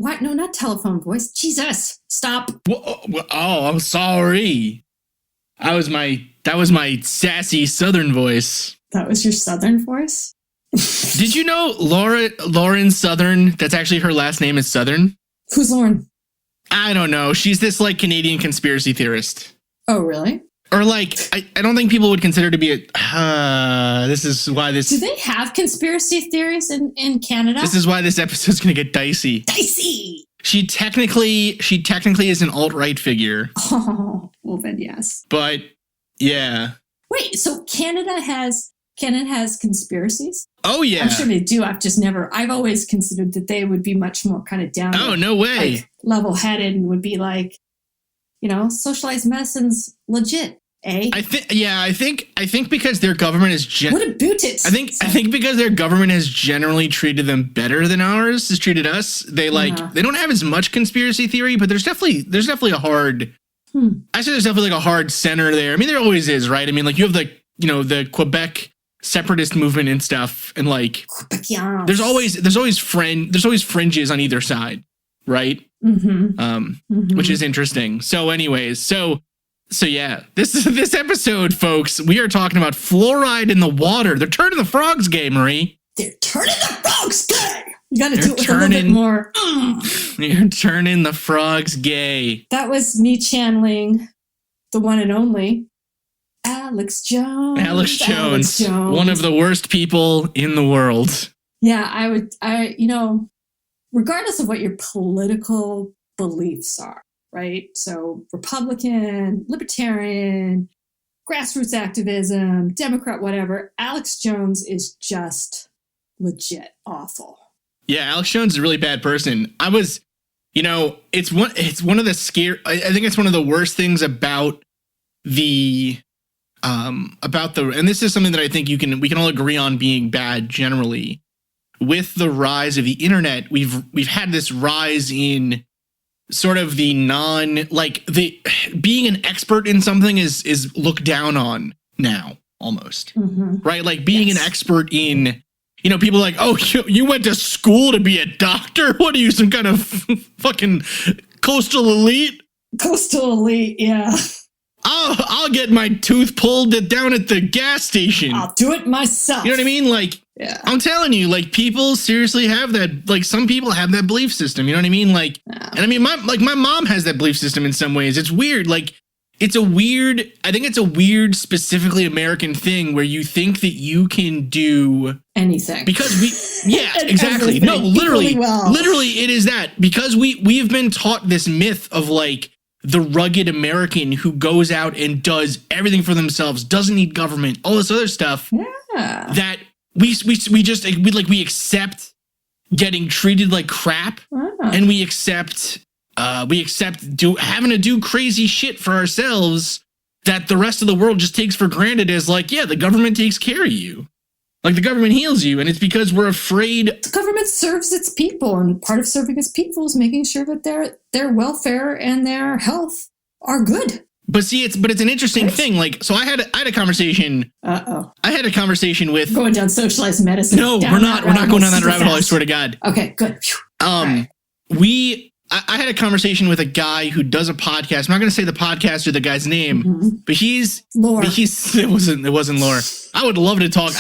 What? No, not telephone voice. Jesus, stop. Oh, I'm sorry. That was my sassy Southern voice. That was your Southern voice? Did you know Lauren Southern, that's actually her last name is Southern? Who's Lauren? I don't know. She's this like Canadian conspiracy theorist. Oh, really? Or like, I don't think people would consider to be this is why this... Do they have conspiracy theories in Canada? This is why this episode's going to get dicey. Dicey! She technically is an alt-right figure. Oh, well then yes. But, yeah. Wait, so Canada has conspiracies? Oh, yeah. I'm sure they do. I've always considered that they would be much more kind of down. Oh, no way. Like, level-headed and would be like, socialized medicine's legit. I think because their government is what a boot it. I think because their government has generally treated them better than ours has treated us. They they don't have as much conspiracy theory, but there's definitely a hard. I say there's definitely like a hard center there. I mean, there always is, right? I mean, like you have the Quebec separatist movement and stuff, and like there's always fringes on either side, right? Which is interesting. So, anyways, So yeah, this episode, folks, we are talking about fluoride in the water. They're turning the frogs gay, Marie. They're turning the frogs gay. You got to do it with a little bit more. They're turning the frogs gay. That was me channeling the one and only Alex Jones. Alex Jones, one of the worst people in the world. Yeah, regardless of what your political beliefs are. Right? So Republican, Libertarian, grassroots activism, Democrat, whatever. Alex Jones is just legit awful. Yeah, Alex Jones is a really bad person. it's one of the I think it's one of the worst things about and this is something that I think we can all agree on being bad generally. With the rise of the internet, we've had this rise in sort of the being an expert in something is looked down on now almost, right? Like being an expert in, people are like, oh, you went to school to be a doctor? What are you, some kind of fucking coastal elite? Coastal elite, yeah. I'll get my tooth pulled down at the gas station. I'll do it myself. You know what I mean? Like, yeah. I'm telling you, like, people seriously have that. Like, some people have that belief system. You know what I mean? Like, and I mean, my mom has that belief system in some ways. It's weird. Like, I think it's a weird, specifically American thing where you think that you can do anything because yeah, exactly. No, literally, it is that because we have been taught this myth of like the rugged American who goes out and does everything for themselves, doesn't need government, all this other stuff. Yeah. That we accept getting treated like crap, and we accept having to do crazy shit for ourselves that the rest of the world just takes for granted as like, yeah, the government takes care of you. Like the government heals you, and it's because we're afraid. The government serves its people, and part of serving its people is making sure that their welfare and their health are good. But see, it's an interesting thing. Like, so I had a conversation. I had a conversation with going down socialized medicine. No, we're not going down that rabbit hole. I swear to God. Okay, good. I had a conversation with a guy who does a podcast. I'm not going to say the podcast or the guy's name, but Lore. It wasn't Lore. I would love to talk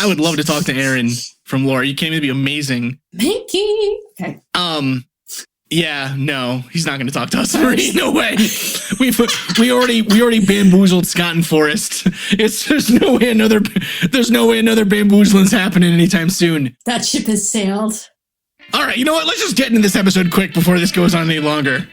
to Aaron from Lore. You came to be amazing. Mickey. Okay. Yeah, no, he's not going to talk to us. No way. We already bamboozled Scott and Forrest. There's no way another bamboozling's happening anytime soon. That ship has sailed. All right, you know what? Let's just get into this episode quick before this goes on any longer.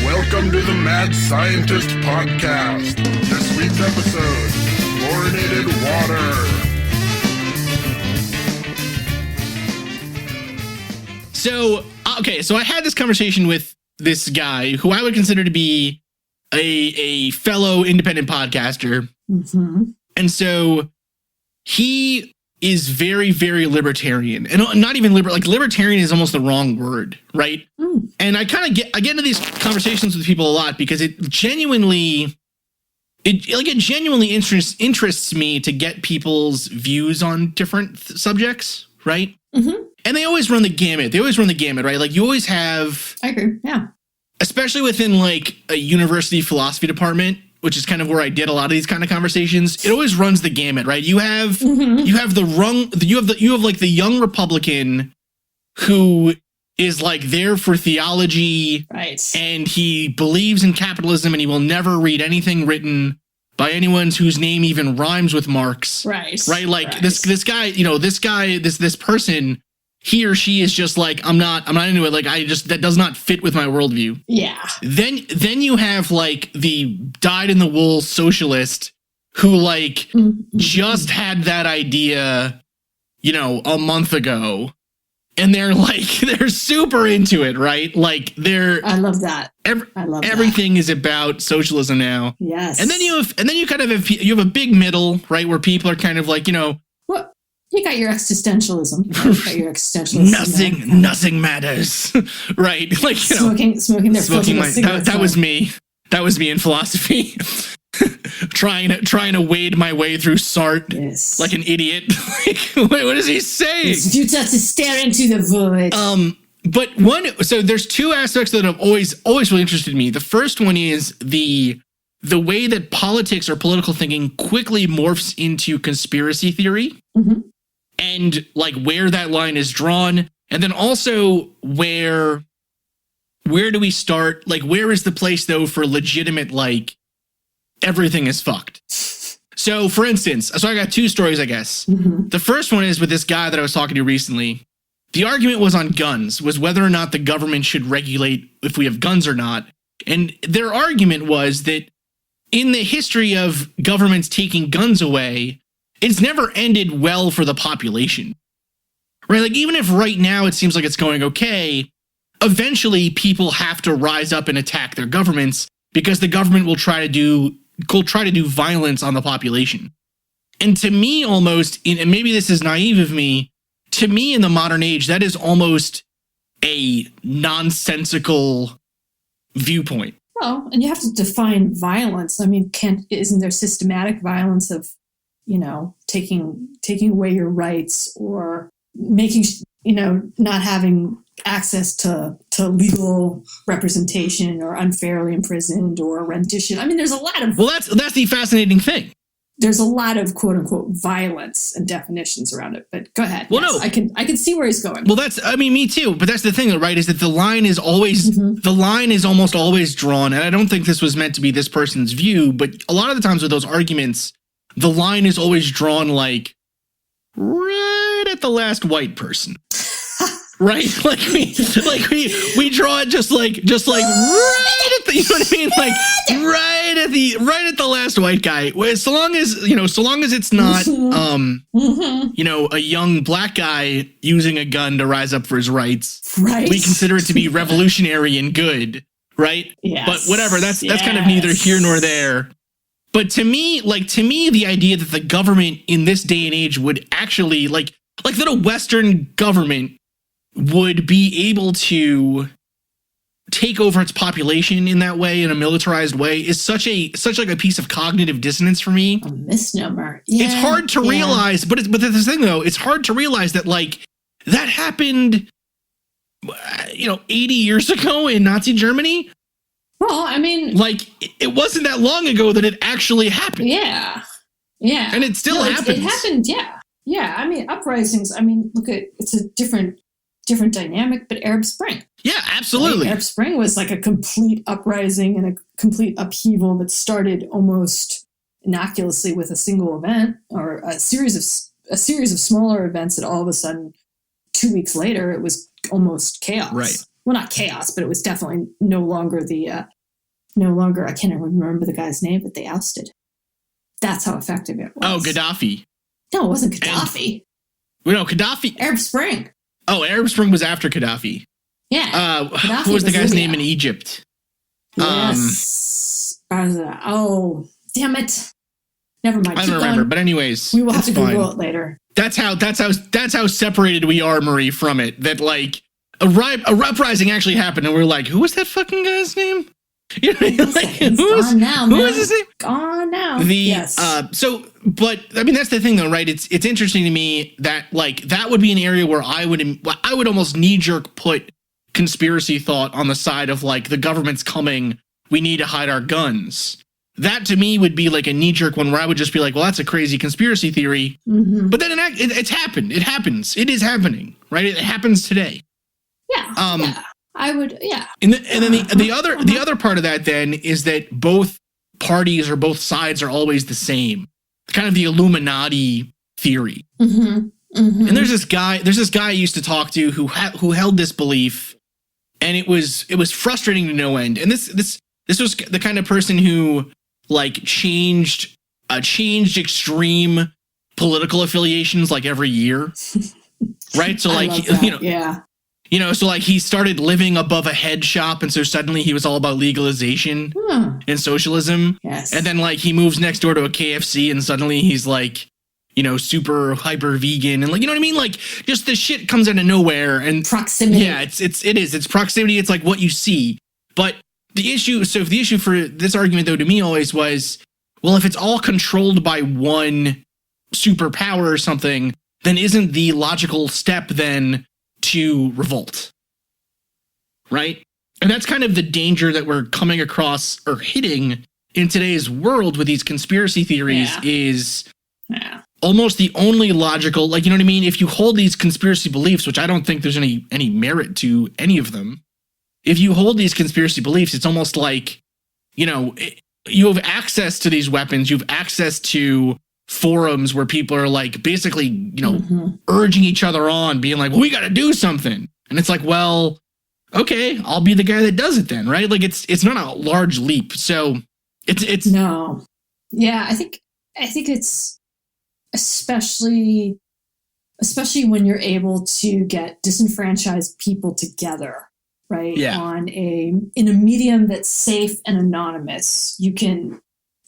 Welcome to the Mad Scientist Podcast. This week's episode, fluoridated water. So I had this conversation with this guy who I would consider to be a fellow independent podcaster. And so he is very, very libertarian, and not even libertarian is almost the wrong word, right? And I get into these conversations with people a lot because it genuinely interests me to get people's views on different subjects, right? And they always run the gamut. Right? Like you always have, I agree. Yeah. especially within like a university philosophy department, which is kind of where I did a lot of these kind of conversations. It always runs the gamut, right? You have you have like the young Republican who is like there for theology, right? And he believes in capitalism, and he will never read anything written by anyone whose name even rhymes with Marx, right? Like right. this guy, this person. He or she is just like, I'm not into it. Like, that does not fit with my worldview. Yeah. Then you have like the dyed in the wool socialist who like just had that idea, a month ago. And they're super into it, right? Like I love that. Everything is about socialism now. Yes. And then you kind of have a big middle, right? Where people are kind of like, what? You got your existentialism. Right? You got your existentialism. Nothing matters, right? Like smoking their cigarettes. That was me. That was me in philosophy, trying to wade my way through Sartre like an idiot. Like, what is he saying? It's futile to stare into the void. But so there's two aspects that have always really interested me. The first one is the way that politics or political thinking quickly morphs into conspiracy theory. Mm-hmm. And like where that line is drawn, and then also where do we start? Like, where is the place though for legitimate, like, everything is fucked? So for instance, I got two stories, I guess. Mm-hmm. The first one is with this guy that I was talking to recently. The argument was on guns, was whether or not the government should regulate if we have guns or not. And their argument was that in the history of governments taking guns away, it's never ended well for the population, right? Like, even if right now it seems like it's going okay, eventually people have to rise up and attack their governments because the government will try to do violence on the population. And to me, almost, and maybe this is naive of me, to me in the modern age, that is almost a nonsensical viewpoint. Well, and you have to define violence. I mean, isn't there systematic violence of, taking away your rights or making, not having access to legal representation or unfairly imprisoned or rendition? I mean, there's a lot of... Well, that's the fascinating thing. There's a lot of quote unquote violence and definitions around it, but go ahead. Well, yes, no, I can see where he's going. Well, me too. But that's the thing, right? Is that the line is almost always drawn. And I don't think this was meant to be this person's view, but a lot of the times with those arguments, the line is always drawn like right at the last white person. Right? Like we draw it just like right at the, you know what I mean? Like right at the last white guy. So long as it's not a young black guy using a gun to rise up for his rights. Right. We consider it to be revolutionary and good, right? Yes. But whatever, that's kind of neither here nor there. But to me, the idea that the government in this day and age would actually like that a Western government would be able to take over its population in that way, in a militarized way, is such like a piece of cognitive dissonance for me. A misnomer. Yeah, it's hard to realize, but the thing though, it's hard to realize that like that happened, 80 years ago in Nazi Germany. Well, I mean, like it wasn't that long ago that it actually happened. Yeah, and it still happens. It happened. Yeah. I mean, uprisings. I mean, look at it's a different dynamic, but Arab Spring. Yeah, absolutely. Like, Arab Spring was like a complete uprising and a complete upheaval that started almost innocuously with a single event or a series of smaller events that all of a sudden 2 weeks later it was almost chaos. Right. Well, not chaos, but it was definitely no longer I can't even remember the guy's name that they ousted. That's how effective it was. Oh, Gaddafi. No, it wasn't Gaddafi. Gaddafi. Arab Spring. Oh, Arab Spring was after Gaddafi. Yeah. What was the guy's name in Egypt? Yes. Oh, damn it. Never mind. I don't remember. But anyways, we will have to Google it later. That's how separated we are, Marie, from it. That like a uprising actually happened, and we're like, who was that fucking guy's name? You know, like, gone now, man. Who is his name? Gone now. Yes. But I mean, that's the thing, though, right? It's interesting to me that like that would be an area where I would almost knee jerk put conspiracy thought on the side of like the government's coming. We need to hide our guns. That to me would be like a knee jerk one where I would just be like, well, that's a crazy conspiracy theory. Mm-hmm. But then it's happened. It happens. It is happening, right? It happens today. Yeah. Yeah. I would, yeah. And then the other part of that then is that both parties or both sides are always the same. Kind of the Illuminati theory. Mm-hmm. Mm-hmm. And there's this guy I used to talk to who held this belief, and it was frustrating to no end. And this was the kind of person who like changed extreme political affiliations like every year. Right? So like so like he started living above a head shop, and so suddenly he was all about legalization and socialism. Yes. And then like he moves next door to a KFC, and suddenly he's like, super hyper vegan, and like, you know what I mean? Like just the shit comes out of nowhere. And proximity. Yeah, it's proximity. It's like what you see. But the issue for this argument though to me always was, well, if it's all controlled by one superpower or something, then isn't the logical step then to revolt, right? And that's kind of the danger that we're coming across or hitting in today's world with these conspiracy theories. Is almost the only logical, like, you know what I mean? If you hold these conspiracy beliefs, which I don't think there's any merit to any of them, if you hold these conspiracy beliefs, it's almost like, you have access to these weapons, you have access to forums where people are like basically, urging each other on, being like, well, we got to do something. And it's like, well, okay, I'll be the guy that does it then, right? Like it's not a large leap. So it's no. Yeah, I think it's especially when you're able to get disenfranchised people together, right? Yeah. In a medium that's safe and anonymous, you can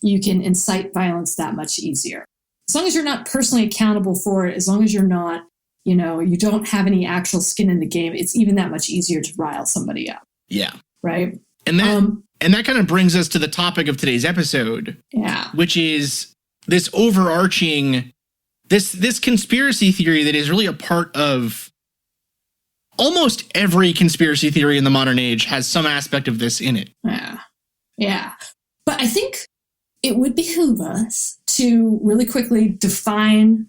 incite violence that much easier. As long as you're not personally accountable for it, as long as you're not, you don't have any actual skin in the game, it's even that much easier to rile somebody up. Yeah. Right. And that kind of brings us to the topic of today's episode. Yeah. Which is this overarching, this conspiracy theory that is really a part of almost every conspiracy theory in the modern age has some aspect of this in it. Yeah. Yeah. But I think it would behoove us to really quickly define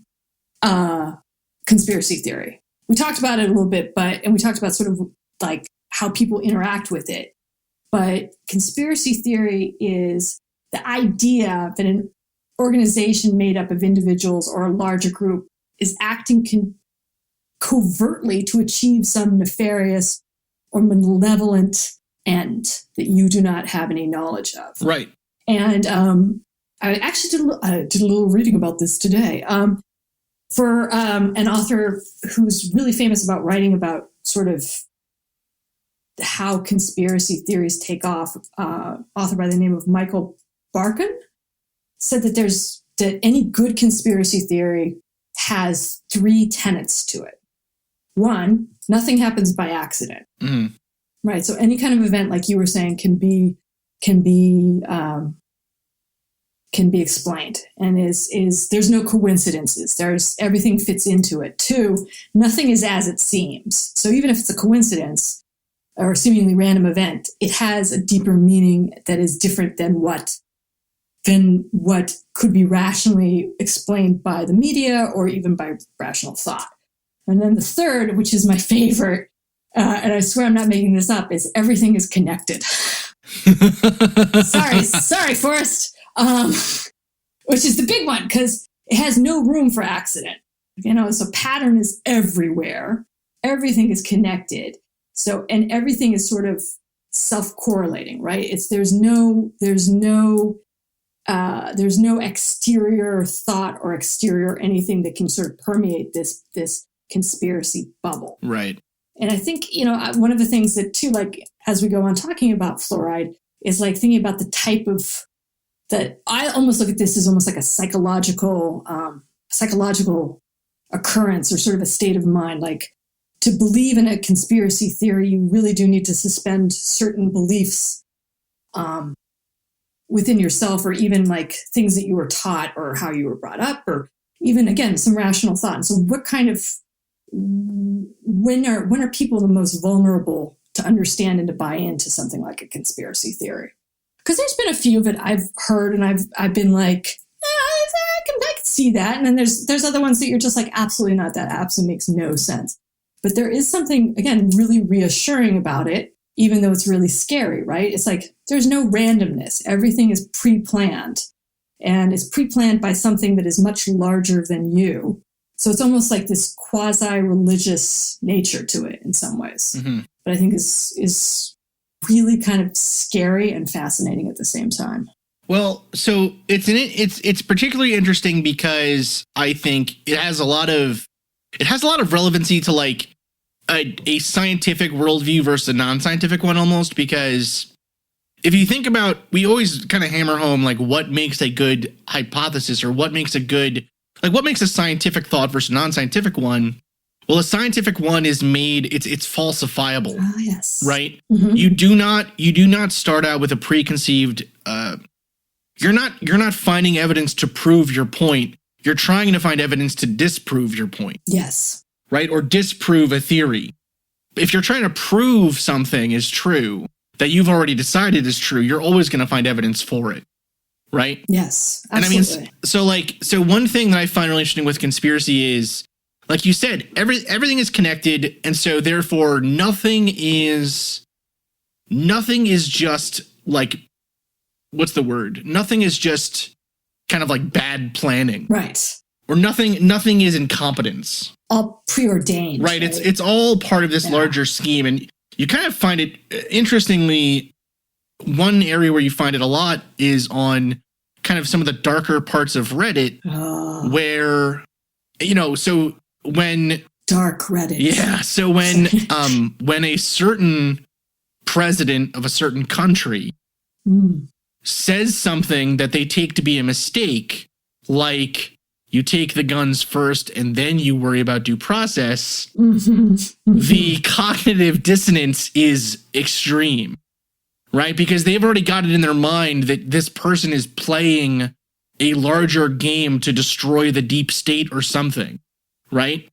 conspiracy theory. We talked about it a little bit, and we talked about sort of like how people interact with it. But conspiracy theory is the idea that an organization made up of individuals or a larger group is acting covertly to achieve some nefarious or malevolent end that you do not have any knowledge of. Right. And I actually did a little reading about this today for an author who's really famous about writing about sort of how conspiracy theories take off. Author by the name of Michael Barkin said that any good conspiracy theory has 3 tenets to it. 1, nothing happens by accident. Mm-hmm. Right. So any kind of event, like you were saying, can be explained, and is there's no coincidences. Everything fits into it. 2, nothing is as it seems. So even if it's a coincidence or a seemingly random event, it has a deeper meaning that is different than what could be rationally explained by the media or even by rational thought. And then the 3rd, which is my favorite, and I swear I'm not making this up, is everything is connected. Sorry, Forrest. Which is the big one, because it has no room for accident. So pattern is everywhere. Everything is connected. So, and everything is sort of self-correlating, right? There's no exterior thought or exterior anything that can sort of permeate this conspiracy bubble. Right. And I think, one of the things that too, like, as we go on talking about fluoride, is like thinking about the type of that I almost look at this as almost like a psychological occurrence or sort of a state of mind. Like, to believe in a conspiracy theory, you really do need to suspend certain beliefs within yourself, or even like things that you were taught or how you were brought up, or even, again, some rational thought. And so what kind of, when are people the most vulnerable to understand and to buy into something like a conspiracy theory? Because there's been a few that I've heard and I've been like, I can see that. And then there's other ones that you're just like, absolutely not. That absolutely makes no sense. But there is something, again, really reassuring about it, even though it's really scary, right? It's like there's no randomness. Everything is pre-planned, and it's pre-planned by something that is much larger than you. So it's almost like this quasi-religious nature to it in some ways. Mm-hmm. But I think is really kind of scary and fascinating at the same time. Well, so it's particularly interesting because I think it has a lot of relevancy to like a scientific worldview versus a non-scientific one, almost, because if you think about, we always kind of hammer home like what makes a good hypothesis, or what makes a scientific thought versus a non-scientific one. Well, a scientific one is made, it's falsifiable. Oh, yes. Right? Mm-hmm. You do not start out with a preconceived you're not finding evidence to prove your point. You're trying to find evidence to disprove your point. Yes. Right? Or disprove a theory. If you're trying to prove something is true that you've already decided is true, you're always going to find evidence for it. Right? Yes. Absolutely. And I mean, so one thing that I find really interesting with conspiracy is, like you said, everything is connected, and so therefore nothing is just like, what's the word? Nothing is just kind of like bad planning. Right. Or nothing is incompetence. All preordained. Right. It's all part of this larger scheme. And you kind of find it, interestingly, one area where you find it a lot is on kind of some of the darker parts of Reddit, where, so when dark Reddit. Yeah. So when a certain president of a certain country says something that they take to be a mistake, like you take the guns first and then you worry about due process, the cognitive dissonance is extreme, right? Because they've already got it in their mind that this person is playing a larger game to destroy the deep state or something, right?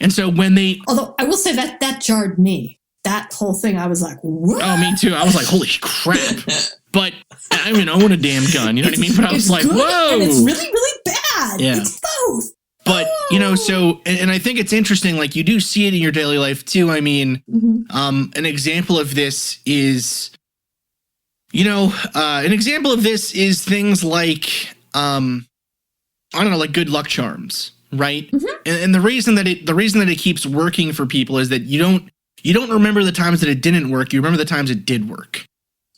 And so when they... Although I will say that jarred me. That whole thing, I was like, what? Oh, me too. I was like, holy crap. But I mean, own a damn gun, you know what I mean? But I was like, whoa. And it's really, really bad. Yeah. It's both. But, so, and I think it's interesting, like you do see it in your daily life too. I mean, an example of this is, things like, like good luck charms, right? And the reason that it keeps working for people is that you don't remember the times that it didn't work. You remember the times it did work.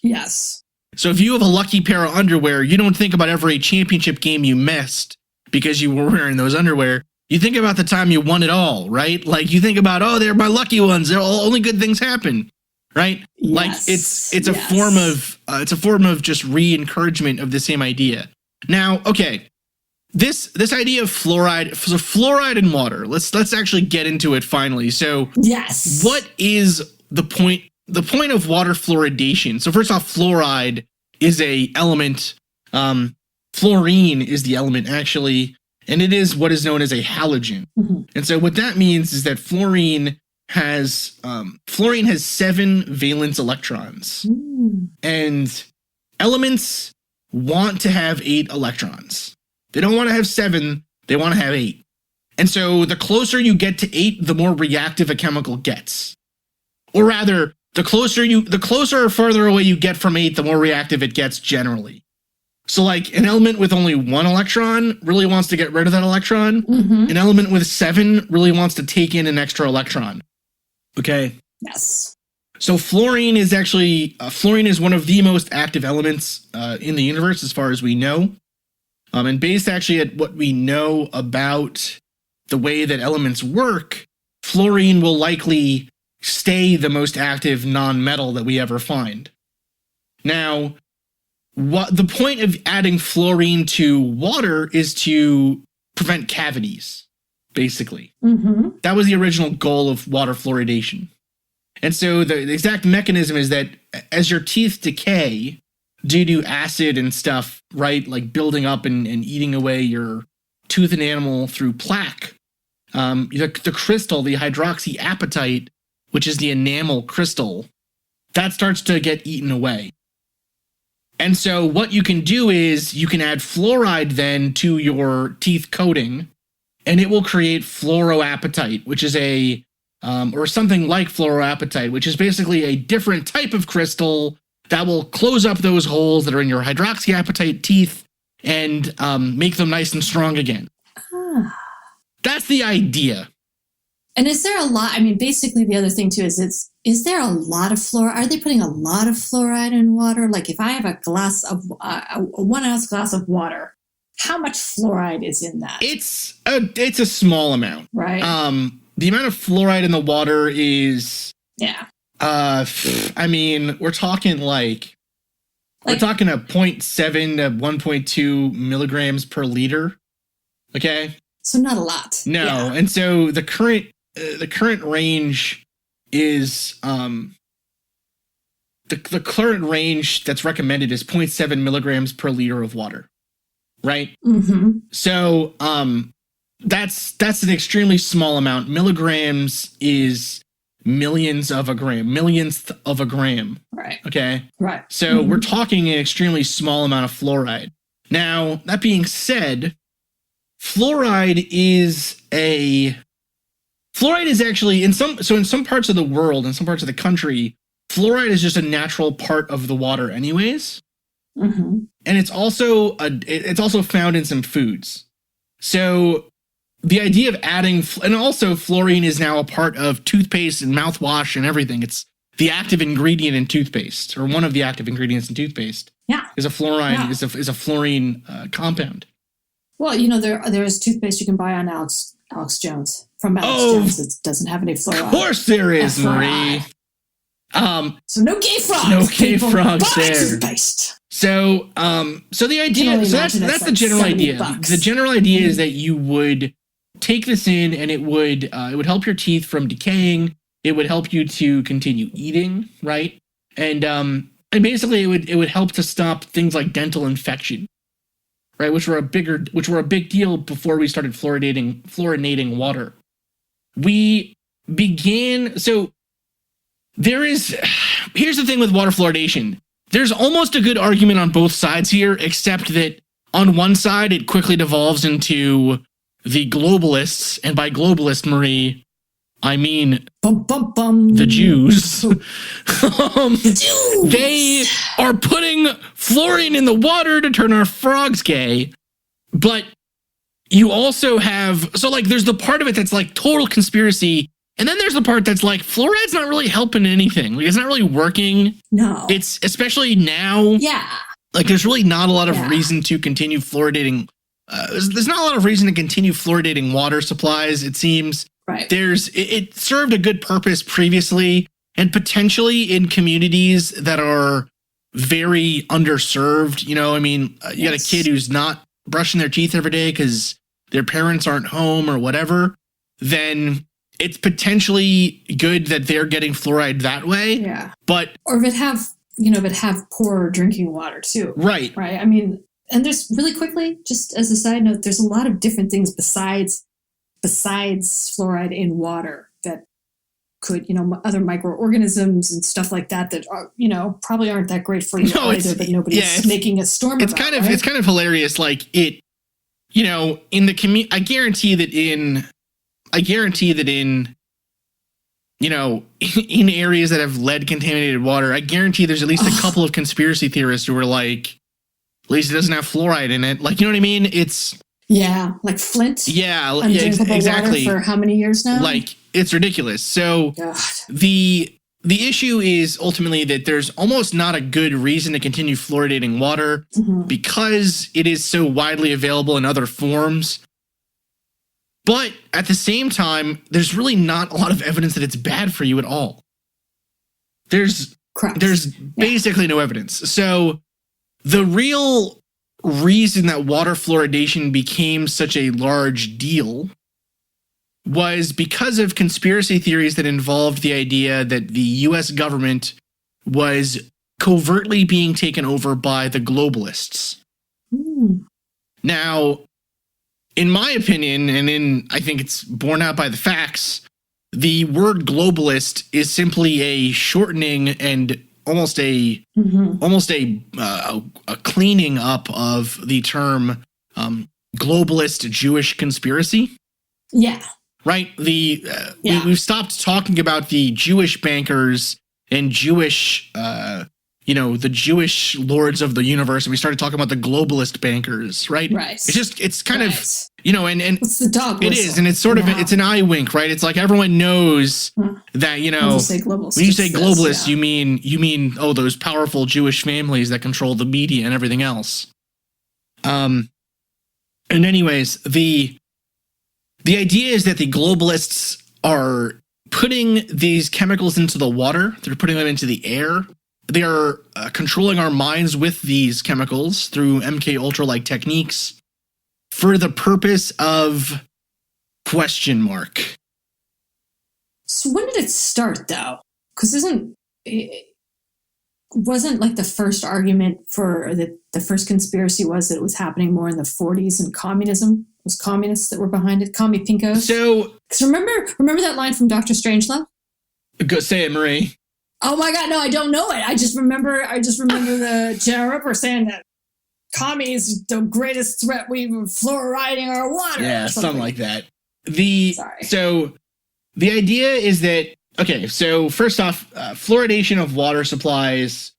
Yes. So if you have a lucky pair of underwear, you don't think about every championship game you missed because you were wearing those underwear. You think about the time you won it all, right? Like you think about, they're my lucky ones. Only good things happen, right? Yes. Like it's a form of just re-encouragement of the same idea. Now, okay, this idea of fluoride in water. Let's actually get into it finally. So, yes, what is the point? The point of water fluoridation. So first off, fluoride is a element. Fluorine is the element actually, and it is what is known as a halogen. And so what that means is that fluorine has 7 valence electrons, and elements want to have 8 electrons. They don't want to have 7; they want to have 8. And so the closer you get to 8, the more reactive a chemical gets, or rather, the closer or further away you get from 8, the more reactive it gets generally. So like an element with only 1 electron really wants to get rid of that electron. An element with 7 really wants to take in an extra electron. Okay. Yes. So fluorine is one of the most active elements in the universe as far as we know. And based actually at what we know about the way that elements work, fluorine will likely stay the most active non-metal that we ever find. Now, what the point of adding fluorine to water is to prevent cavities, basically. That was the original goal of water fluoridation. And so the exact mechanism is that as your teeth decay, due to acid and stuff, right? Like building up and eating away your tooth and enamel through plaque. The crystal, the hydroxyapatite, which is the enamel crystal, that starts to get eaten away. And so what you can do is you can add fluoride then to your teeth coating, and it will create fluoroapatite, which is or something like fluoroapatite, which is basically a different type of crystal that will close up those holes that are in your hydroxyapatite teeth and make them nice and strong again. That's the idea. And is there a lot? I mean, basically, the other thing too is there a lot of fluoride? Are they putting a lot of fluoride in water? Like, if I have a 1 ounce glass of water, how much fluoride is in that? It's a small amount, right? The amount of fluoride in the water is I mean, we're talking we're talking a 0.7 to 1.2 milligrams per liter. Okay. So not a lot. No. Yeah. And so the current range is the current range that's recommended is 0.7 milligrams per liter of water. Right? Mm-hmm. So that's an extremely small amount. Milligrams is millionth of a gram. Right. Okay. Right. So we're talking an extremely small amount of fluoride. Now, that being said, fluoride is actually in some parts of the world, in some parts of the country, fluoride is just a natural part of the water anyways. Mm-hmm. And it's also found in some foods. So the idea of adding, and also fluorine is now a part of toothpaste and mouthwash and everything. It's the active ingredient in toothpaste, or one of the active ingredients in toothpaste. Yeah, is a fluorine is a fluorine compound. Well, there is toothpaste you can buy on Alex Jones from Alex Jones. It doesn't have any fluoride. Of course there is, Marie. So no gay frogs. No gay frogs there. Toothpaste. So the idea, that's the general idea. $70. The general idea is that you would take this in, and it would help your teeth from decaying. It would help you to continue eating, right? And basically it would help to stop things like dental infection, right? Which were a big deal before we started fluorinating water. Here's the thing with water fluoridation. There's almost a good argument on both sides here, except that on one side, it quickly devolves into the globalists, and by globalist, Marie, I mean the Jews. They are putting fluorine in the water to turn our frogs gay, but you also have, there's the part of it that's like total conspiracy, and then there's the part that's like, fluoride's not really helping anything. Like, it's not really working. No. It's, especially now. Yeah. Like, there's really not a lot of reason to continue fluoridating. There's not a lot of reason to continue fluoridating water supplies, it seems. Right. It served a good purpose previously, and potentially in communities that are very underserved. You know, I mean, you got a kid who's not brushing their teeth every day because their parents aren't home or whatever, then it's potentially good that they're getting fluoride that way. Yeah. But or if it have poor drinking water too. Right. Right. I mean, and there's really quickly, just as a side note, there's a lot of different things besides fluoride in water that could, other microorganisms and stuff like that are, probably aren't that great for you either, but nobody's making a storm about. It's kind of hilarious. Like it, in the community, I guarantee that in in areas that have lead contaminated water, I guarantee there's at least a couple of conspiracy theorists who are like, at least it doesn't have fluoride in it. Like, you know what I mean? It's like Flint. Yeah, Water exactly. for how many years now? Like, it's ridiculous. So the issue is ultimately that there's almost not a good reason to continue fluoridating water because it is so widely available in other forms. But at the same time, there's really not a lot of evidence that it's bad for you at all. There's basically no evidence. So the real reason that water fluoridation became such a large deal was because of conspiracy theories that involved the idea that the US government was covertly being taken over by the globalists. Now, in my opinion, I think it's borne out by the facts, the word globalist is simply a shortening and almost a cleaning up of the term globalist Jewish conspiracy. Yeah. Right. We've stopped talking about the Jewish bankers and Jewish, the Jewish lords of the universe, and we started talking about the globalist bankers. Right. Right. It's kind of, and it's the dog whistle. It is, and it's sort of it's an eye wink, right? It's like everyone knows that when you say globalist, you mean those powerful Jewish families that control the media and everything else. And anyways, the idea is that the globalists are putting these chemicals into the water. They're putting them into the air. They are controlling our minds with these chemicals through MK Ultra-like techniques for the purpose of ? So when did it start, though? Because wasn't like the first argument for the first conspiracy was that it was happening more in the 40s and communism? It was communists that were behind it, commie pinkos. So, because remember that line from Dr. Strangelove? Go say it, Marie. Oh my God, no, I don't know it. I just remember the General Ripper saying that commies the greatest threat we've fluoriding our water. Yeah, something like that. Sorry. So the idea is that, okay, so first off, fluoridation of water supplies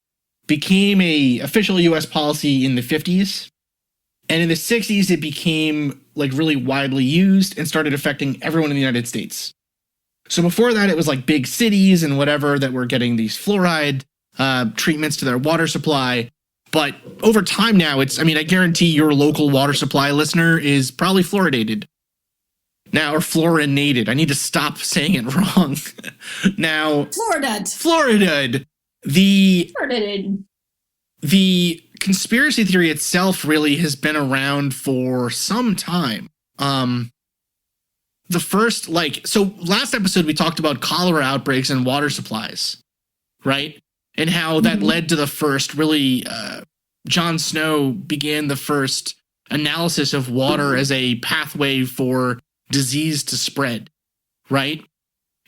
became a official U.S. policy in the 50s. And in the 60s, it became like really widely used and started affecting everyone in the United States. So before that, it was like big cities and whatever that were getting these fluoride treatments to their water supply. But over time now, I guarantee your local water supply listener is probably fluoridated. Now, or fluorinated. I need to stop saying it wrong. Now, Fluorided. The conspiracy theory itself really has been around for some time. Last episode we talked about cholera outbreaks and water supplies, right? And how that led to the first Jon Snow began the first analysis of water as a pathway for disease to spread, right?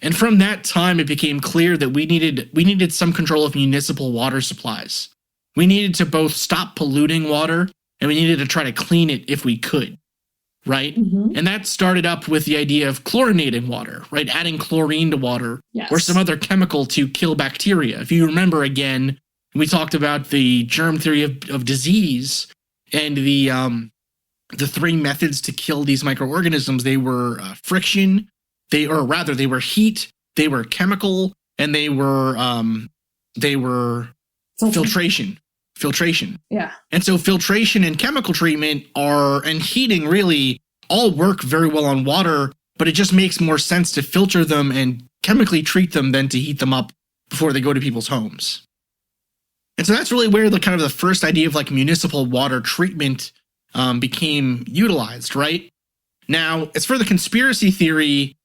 And from that time, it became clear that we needed some control of municipal water supplies. We needed to both stop polluting water and we needed to try to clean it if we could, right? And that started up with the idea of chlorinating water, right? Adding chlorine to water or some other chemical to kill bacteria. If you remember again, we talked about the germ theory of disease and the three methods to kill these microorganisms. They were friction, they were heat, they were chemical, and they were filtration. Yeah. And so filtration and chemical treatment and heating really all work very well on water, but it just makes more sense to filter them and chemically treat them than to heat them up before they go to people's homes. And so that's really where the first idea of like municipal water treatment became utilized, right? Now, as for the conspiracy theory,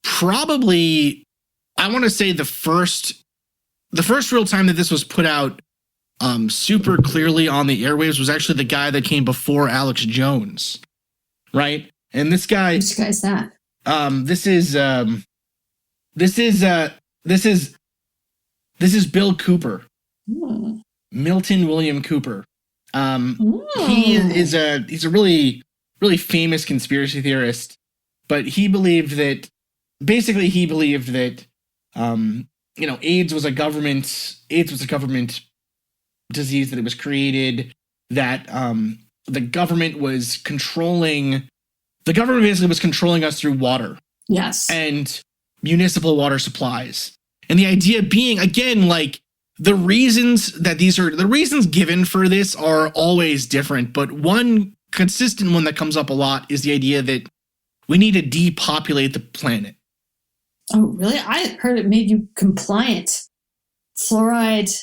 probably I want to say the first real time that this was put out super clearly on the airwaves was actually the guy that came before Alex Jones, right? And this guy, which guy's that? This is Bill Cooper, Milton William Cooper. He's a really, really famous conspiracy theorist, but he believed that AIDS was a government disease, that it was created, that the government basically was controlling us through water. Yes. And municipal water supplies. And the idea being, again, like the reasons given for this are always different, but one consistent one that comes up a lot is the idea that we need to depopulate the planet. Oh, really? I heard it made you compliant. Fluoride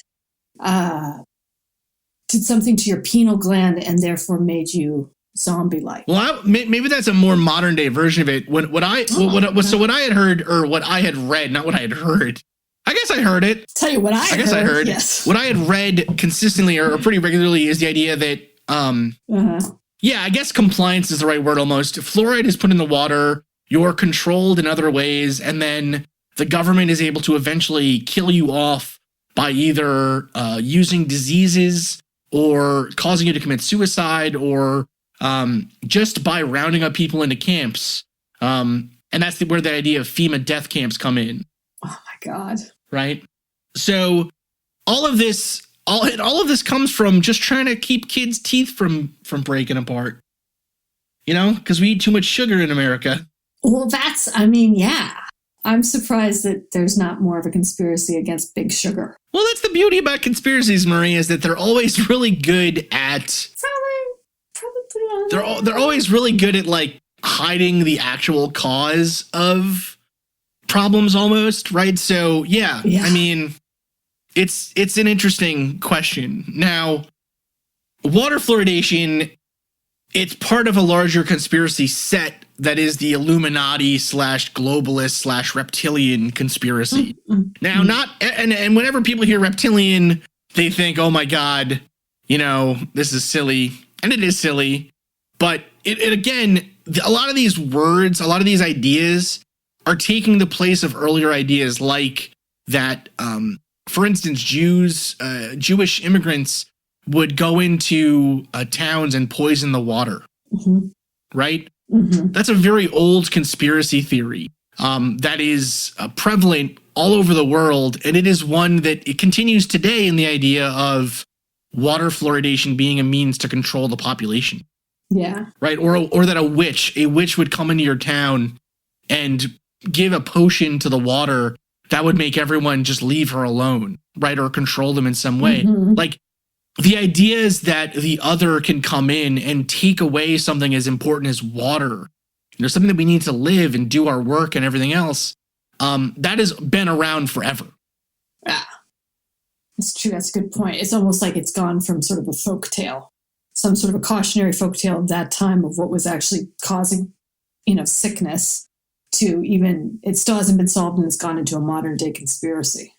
did something to your pineal gland and therefore made you zombie-like. Well, maybe that's a more modern day version of it. What I had heard, or what I had read, not what I had heard, I guess I heard it. Tell you what I guess I heard. Yes. What I had read consistently or pretty regularly is the idea that, I guess compliance is the right word almost. If fluoride is put in the water, you're controlled in other ways, and then the government is able to eventually kill you off by either using diseases or causing you to commit suicide or just by rounding up people into camps. And that's where the idea of FEMA death camps come in. Oh my God. Right. So all of this comes from just trying to keep kids' teeth from breaking apart, because we eat too much sugar in America. Well, I'm surprised that there's not more of a conspiracy against big sugar. Well, that's the beauty about conspiracies, Marie, is that they're always really good at Probably put it on. they're always really good at like hiding the actual cause of problems almost, right? So yeah. I mean, it's an interesting question. Now, water fluoridation, it's part of a larger conspiracy set that is the Illuminati / globalist / reptilian conspiracy. Now, and whenever people hear reptilian, they think, oh my God, this is silly. And it is silly. But it again, a lot of these words, a lot of these ideas are taking the place of earlier ideas like that, for instance, Jewish immigrants would go into towns and poison the water, right? That's a very old conspiracy theory that is prevalent all over the world. And it is one that it continues today in the idea of water fluoridation being a means to control the population. Yeah. Right. Or that a witch would come into your town and give a potion to the water that would make everyone just leave her alone, right? Or control them in some way. Like the idea is that the other can come in and take away something as important as water, something that we need to live and do our work and everything else. That has been around forever. Yeah, that's true. That's a good point. It's almost like it's gone from sort of a folk tale, some sort of a cautionary folk tale of that time of what was actually causing, sickness, to even, it still hasn't been solved and it's gone into a modern day conspiracy.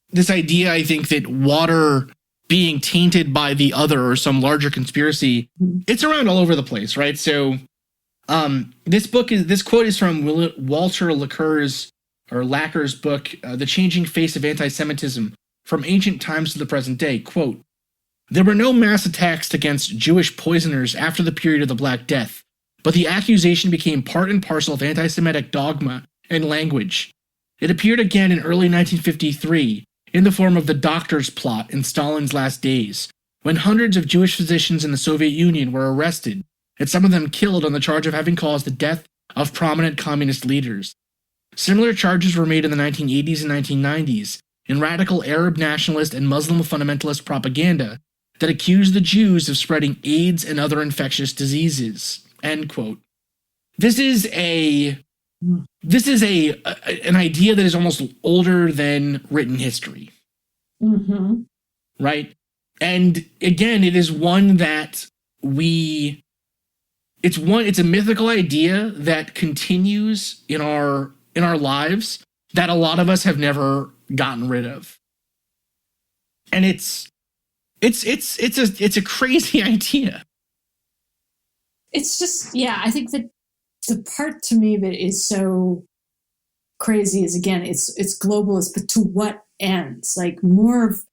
This idea, I think, that water being tainted by the other or some larger conspiracy, it's around all over the place, right? So this quote is from Walter Lacker's book, The Changing Face of Anti-Semitism, From Ancient Times to the Present Day. Quote, "There were no mass attacks against Jewish poisoners after the period of the Black Death, but the accusation became part and parcel of anti-Semitic dogma and language. It appeared again in early 1953 in the form of the Doctor's Plot in Stalin's last days, when hundreds of Jewish physicians in the Soviet Union were arrested, and some of them killed on the charge of having caused the death of prominent communist leaders. Similar charges were made in the 1980s and 1990s in radical Arab nationalist and Muslim fundamentalist propaganda that accused the Jews of spreading AIDS and other infectious diseases." End quote. This is an idea that is almost older than written history. Right? And again, it is one that it's a mythical idea that continues in our lives that a lot of us have never gotten rid of. And it's a crazy idea. It's just, I think that the part to me that is so crazy is, again, it's globalist, but to what ends? Like more of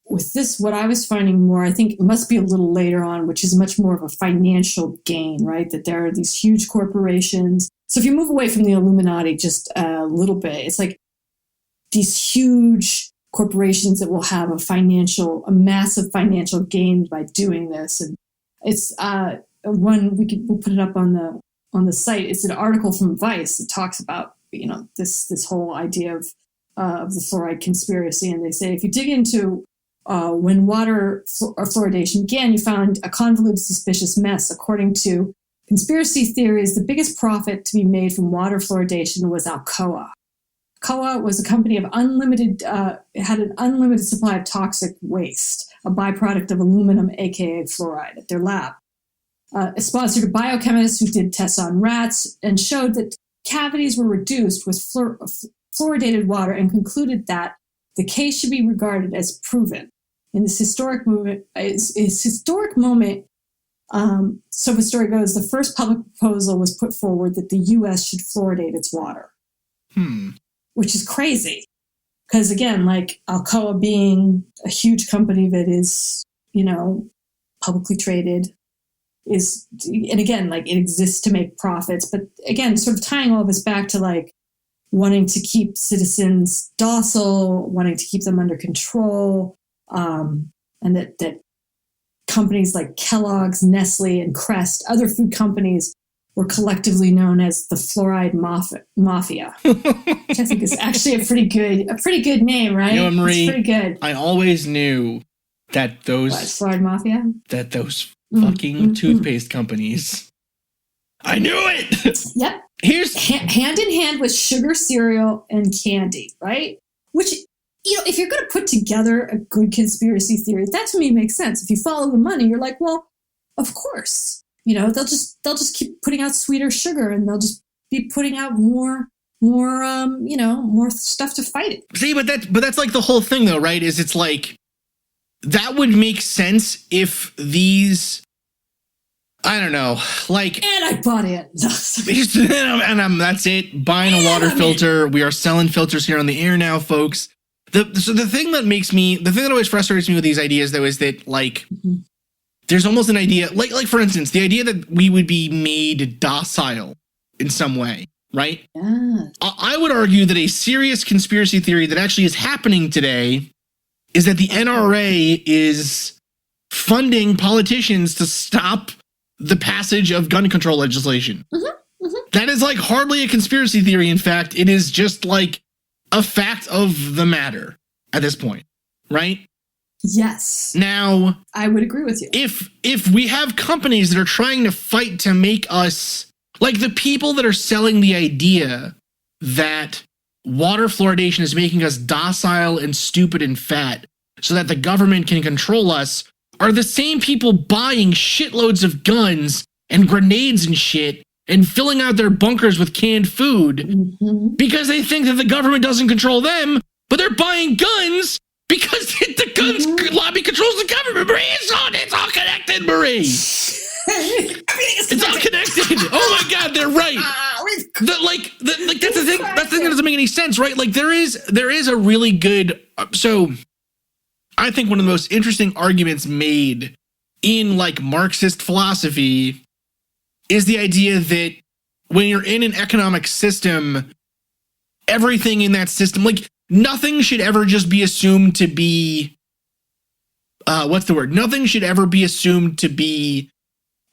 with this, what I was finding more, I think it must be a little later on, which is much more of a financial gain, right? That there are these huge corporations. So if you move away from the Illuminati just a little bit, it's like these huge corporations that will have a massive financial gain by doing this. And it's we'll put it up on the site. It's an article from Vice that talks about, this whole idea of the fluoride conspiracy. And they say, if you dig into when water fluoridation began, you found a convoluted, suspicious mess. According to conspiracy theories, the biggest profit to be made from water fluoridation was Alcoa. Alcoa was a company of had an unlimited supply of toxic waste, a byproduct of aluminum, aka fluoride, at their lab. It sponsored a biochemist who did tests on rats and showed that cavities were reduced with fluoridated water and concluded that the case should be regarded as proven. In this historic moment, so the story goes, the first public proposal was put forward that the U.S. should fluoridate its water. Which is crazy. Because again, like Alcoa being a huge company that is, publicly traded, and again, like it exists to make profits. But again, sort of tying all of this back to like wanting to keep citizens docile, wanting to keep them under control, and that companies like Kellogg's, Nestle, and Crest, other food companies, were collectively known as the fluoride mafia, which I think is actually a pretty good name, right? Marie, it's pretty good. I always knew that those fluoride mafia, fucking toothpaste companies. I knew it. Yep. Here's hand in hand with sugar cereal and candy, right? Which, if you're going to put together a good conspiracy theory, that to me makes sense. If you follow the money, you're like, well, of course. They'll just keep putting out sweeter sugar, and they'll just be putting out more stuff to fight it. See, but that's like the whole thing, though, right? Is it's like that would make sense if these, I don't know, like. And I bought it. and that's it. Buying a water filter. We are selling filters here on the air now, folks. So the thing that always frustrates me with these ideas, though, is that like. There's almost an idea, like for instance, the idea that we would be made docile in some way, right? Yeah. I would argue that a serious conspiracy theory that actually is happening today is that the NRA is funding politicians to stop the passage of gun control legislation. That is like hardly a conspiracy theory. In fact, it is just like a fact of the matter at this point, right? Yes. Now, I would agree with you. If we have companies that are trying to fight to make us, like the people that are selling the idea that water fluoridation is making us docile and stupid and fat so that the government can control us, are the same people buying shitloads of guns and grenades and shit and filling out their bunkers with canned food because they think that the government doesn't control them, but they're buying guns because the guns lobby controls the government. Marie, it's all connected, Marie. It's all connected. Oh my God, they're right. That's the thing. That's the thing that doesn't make any sense, right? Like there is a really good. So, I think one of the most interesting arguments made in like Marxist philosophy is the idea that when you're in an economic system, everything in that system, like. Nothing should ever just be assumed to be, Nothing should ever be assumed to be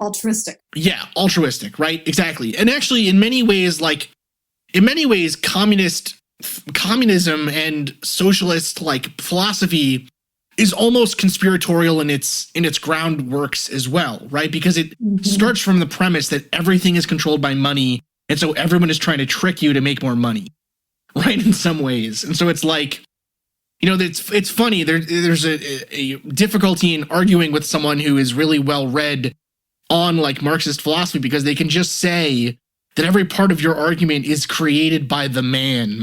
altruistic. Yeah, altruistic, right? Exactly. And actually, in many ways, communism and socialist like philosophy is almost conspiratorial in its groundworks as well, right? Because it starts from the premise that everything is controlled by money, and so everyone is trying to trick you to make more money. Right, in some ways. And so it's like, it's funny. There's a difficulty in arguing with someone who is really well read on like Marxist philosophy because they can just say that every part of your argument is created by the man.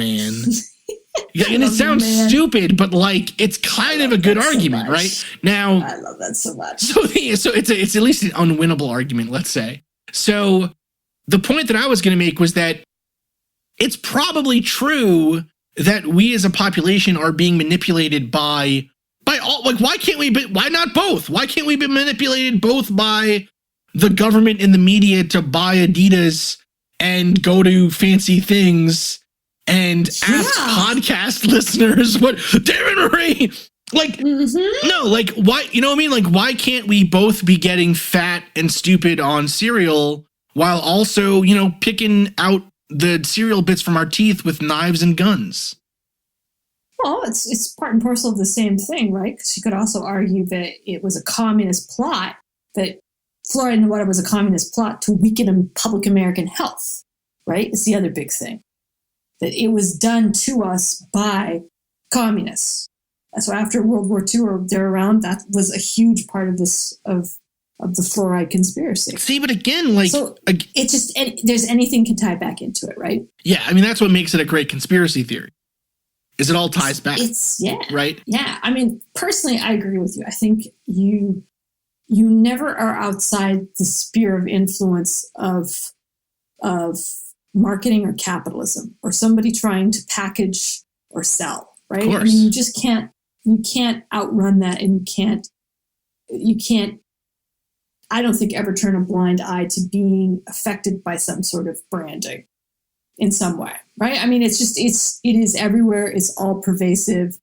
Yeah, and it sounds stupid, but like it's kind of a good argument, right? Now, I love that so much. So it's at least an unwinnable argument, let's say. So the point that I was going to make was that it's probably true that we as a population are being manipulated by all, like, why not both? Why can't we be manipulated both by the government and the media to buy Adidas and go to fancy things and ask podcast listeners what, Darren Marie, like, no, like, why, you know what I mean? Like, why can't we both be getting fat and stupid on cereal while also, picking out the cereal bits from our teeth with knives and guns? Well, it's part and parcel of the same thing, right? Because you could also argue that it was a communist plot, that fluoride in the water was a communist plot to weaken public American health, right? It's the other big thing. That it was done to us by communists. So after World War II or therearound, that was a huge part of this, of the fluoride conspiracy. See, but again, like, so it's just there's anything can tie back into it, right? Yeah, I mean that's what makes it a great conspiracy theory. Is it all ties back? Right. Yeah, I mean, personally, I agree with you. I think you never are outside the sphere of influence of marketing or capitalism or somebody trying to package or sell, right? Of course. I mean, you just can't outrun that, and you can't I don't think ever turn a blind eye to being affected by some sort of branding in some way, right? I mean, it is everywhere. It's all pervasive.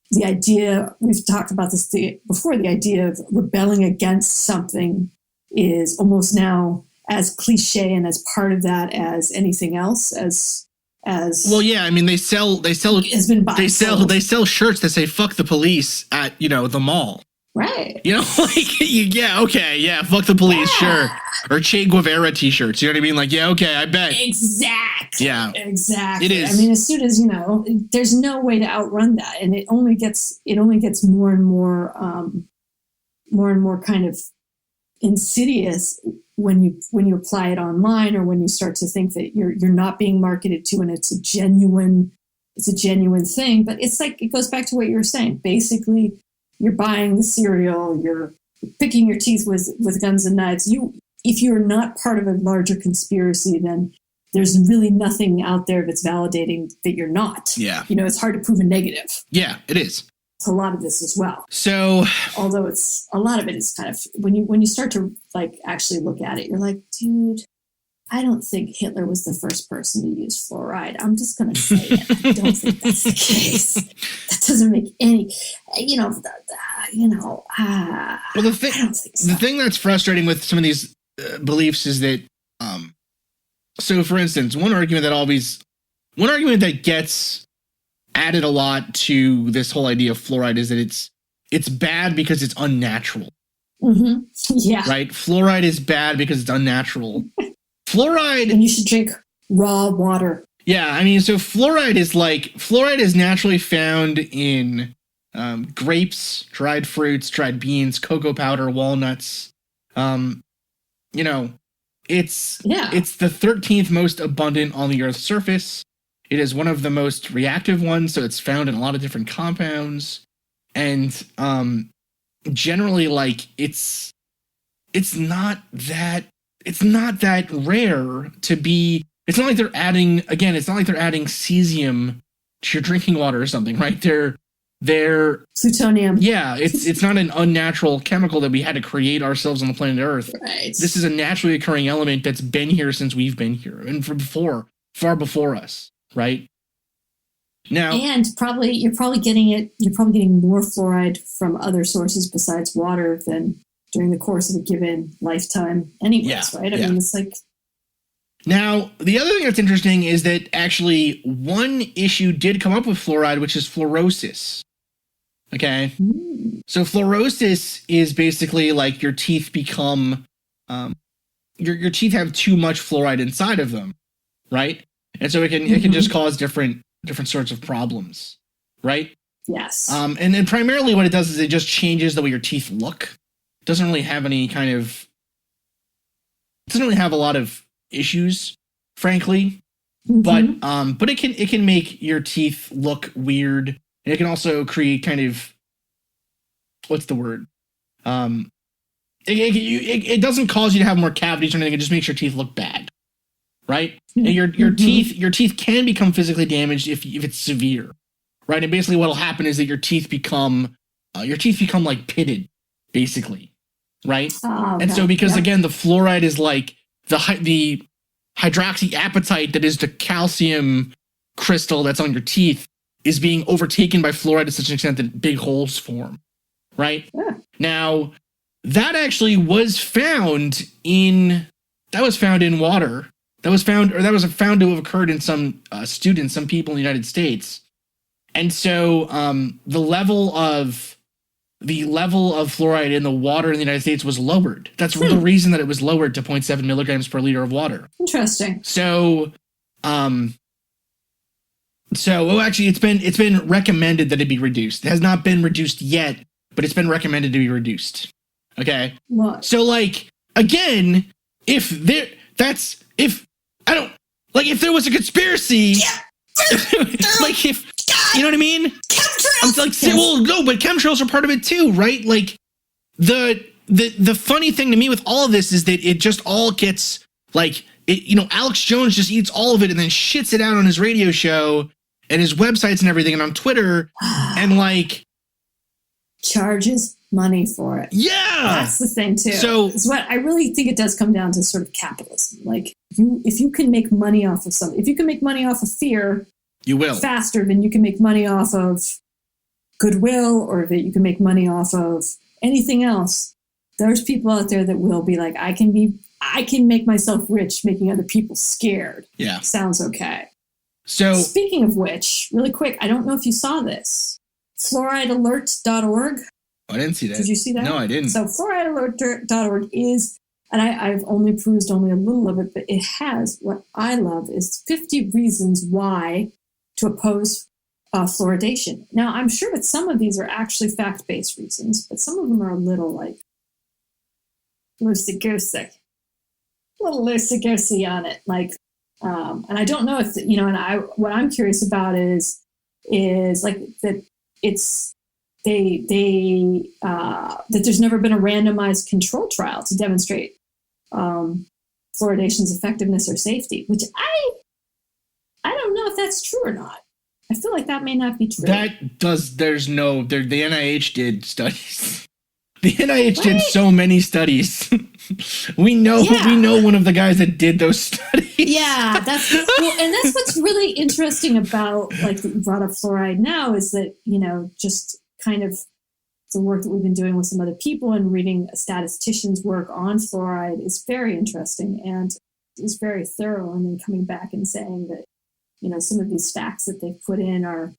The idea, we've talked about this before, the idea of rebelling against something is almost now as cliche and as part of that as anything else, as well, yeah, I mean they sell has been they sell shirts that say "fuck the police" at the mall. Right. Fuck the police, sure. Or Che Guevara t-shirts, you know what I mean? Like, yeah, okay, I bet. Exactly. Yeah. Exactly. It is. I mean, as soon as, there's no way to outrun that. And it only gets more and more kind of insidious when you apply it online, or when you start to think that you're not being marketed to and it's a genuine thing. But it's like, it goes back to what you were saying. Basically, you're buying the cereal, you're picking your teeth with guns and knives. If you're not part of a larger conspiracy, then there's really nothing out there that's validating that you're not. Yeah. It's hard to prove a negative. Yeah, it is. It's a lot of this as well. So, although a lot of it is kind of, when you start to like actually look at it, you're like, dude, I don't think Hitler was the first person to use fluoride. I'm just going to say it. I don't think that's the case. That doesn't make any, well, the thing, I don't think so. The thing that's frustrating with some of these beliefs is that, so for instance, one argument that gets added a lot to this whole idea of fluoride is that it's bad because it's unnatural. Mm-hmm. Yeah. Right? Fluoride is bad because it's unnatural. Fluoride, and you should drink raw water. Yeah, I mean, so fluoride is naturally found in grapes, dried fruits, dried beans, cocoa powder, walnuts. It's the 13th most abundant on the Earth's surface. It is one of the most reactive ones, so it's found in a lot of different compounds. And generally, like, it's not that rare to be. It's not like they're adding cesium to your drinking water or something, right? They're plutonium. Yeah, it's not an unnatural chemical that we had to create ourselves on the planet Earth. Right. This is a naturally occurring element that's been here since we've been here, and far before us, right? Now, and you're probably getting more fluoride from other sources besides water than during the course of a given lifetime anyways, right? I mean, it's like... Now, the other thing that's interesting is that actually one issue did come up with fluoride, which is fluorosis. Okay? So fluorosis is basically like your teeth become... your teeth have too much fluoride inside of them, right? And so it can just cause different sorts of problems, right? Yes. And then primarily what it does is it just changes the way your teeth look. It doesn't really have a lot of issues, frankly. Mm-hmm. But it can make your teeth look weird. And it can also create kind of, what's the word? It doesn't cause you to have more cavities or anything. It just makes your teeth look bad, right? And your teeth can become physically damaged if it's severe, right? And basically what'll happen is that your teeth become like pitted, basically, right? Oh, okay. And so because again the fluoride is like the hydroxyapatite that is the calcium crystal that's on your teeth is being overtaken by fluoride to such an extent that big holes form, right? Yeah. Now that actually was found in water. That was found to have occurred in some people in the United States. And so the level of fluoride in the water in the United States was lowered. That's the reason that it was lowered to 0.7 milligrams per liter of water. Interesting. So actually it's been recommended that it be reduced. It has not been reduced yet, but it's been recommended to be reduced. Okay. What? So like, again, if there was a conspiracy, like if, you know what I mean? Chemtrails! I'm like, well, no, but chemtrails are part of it too, right? Like the funny thing to me with all of this is that it just all gets like, Alex Jones just eats all of it and then shits it out on his radio show and his websites and everything and on Twitter and like charges money for it. Yeah, that's the thing too. So it's what I really think it does come down to, sort of capitalism. Like if you can make money off of something, if you can make money off of fear, you will faster than you can make money off of goodwill, or that you can make money off of anything else. There's people out there that will be like, I can make myself rich making other people scared. Yeah, sounds okay. So speaking of which, really quick, I don't know if you saw this. Fluoridealert.org. I didn't see that. Did you see that? No, I didn't. So fluoridealert.org is, and I've only perused only a little of it, but it has, what I love is 50 reasons why to oppose fluoridation. Now, I'm sure that some of these are actually fact-based reasons, but some of them are a little like loosey-goosey. A little loosey-goosey on it. Like, and I don't know if, what I'm curious about is like that it's, that there's never been a randomized control trial to demonstrate fluoridation's effectiveness or safety, which I don't know if that's true or not. I feel like that may not be true. The NIH did studies. The NIH did so many studies. we know one of the guys that did those studies. Yeah, and that's what's really interesting about, like, that you brought up fluoride now, is that, just kind of the work that we've been doing with some other people and reading a statistician's work on fluoride is very interesting and is very thorough. And then coming back and saying that, some of these facts that they've put in are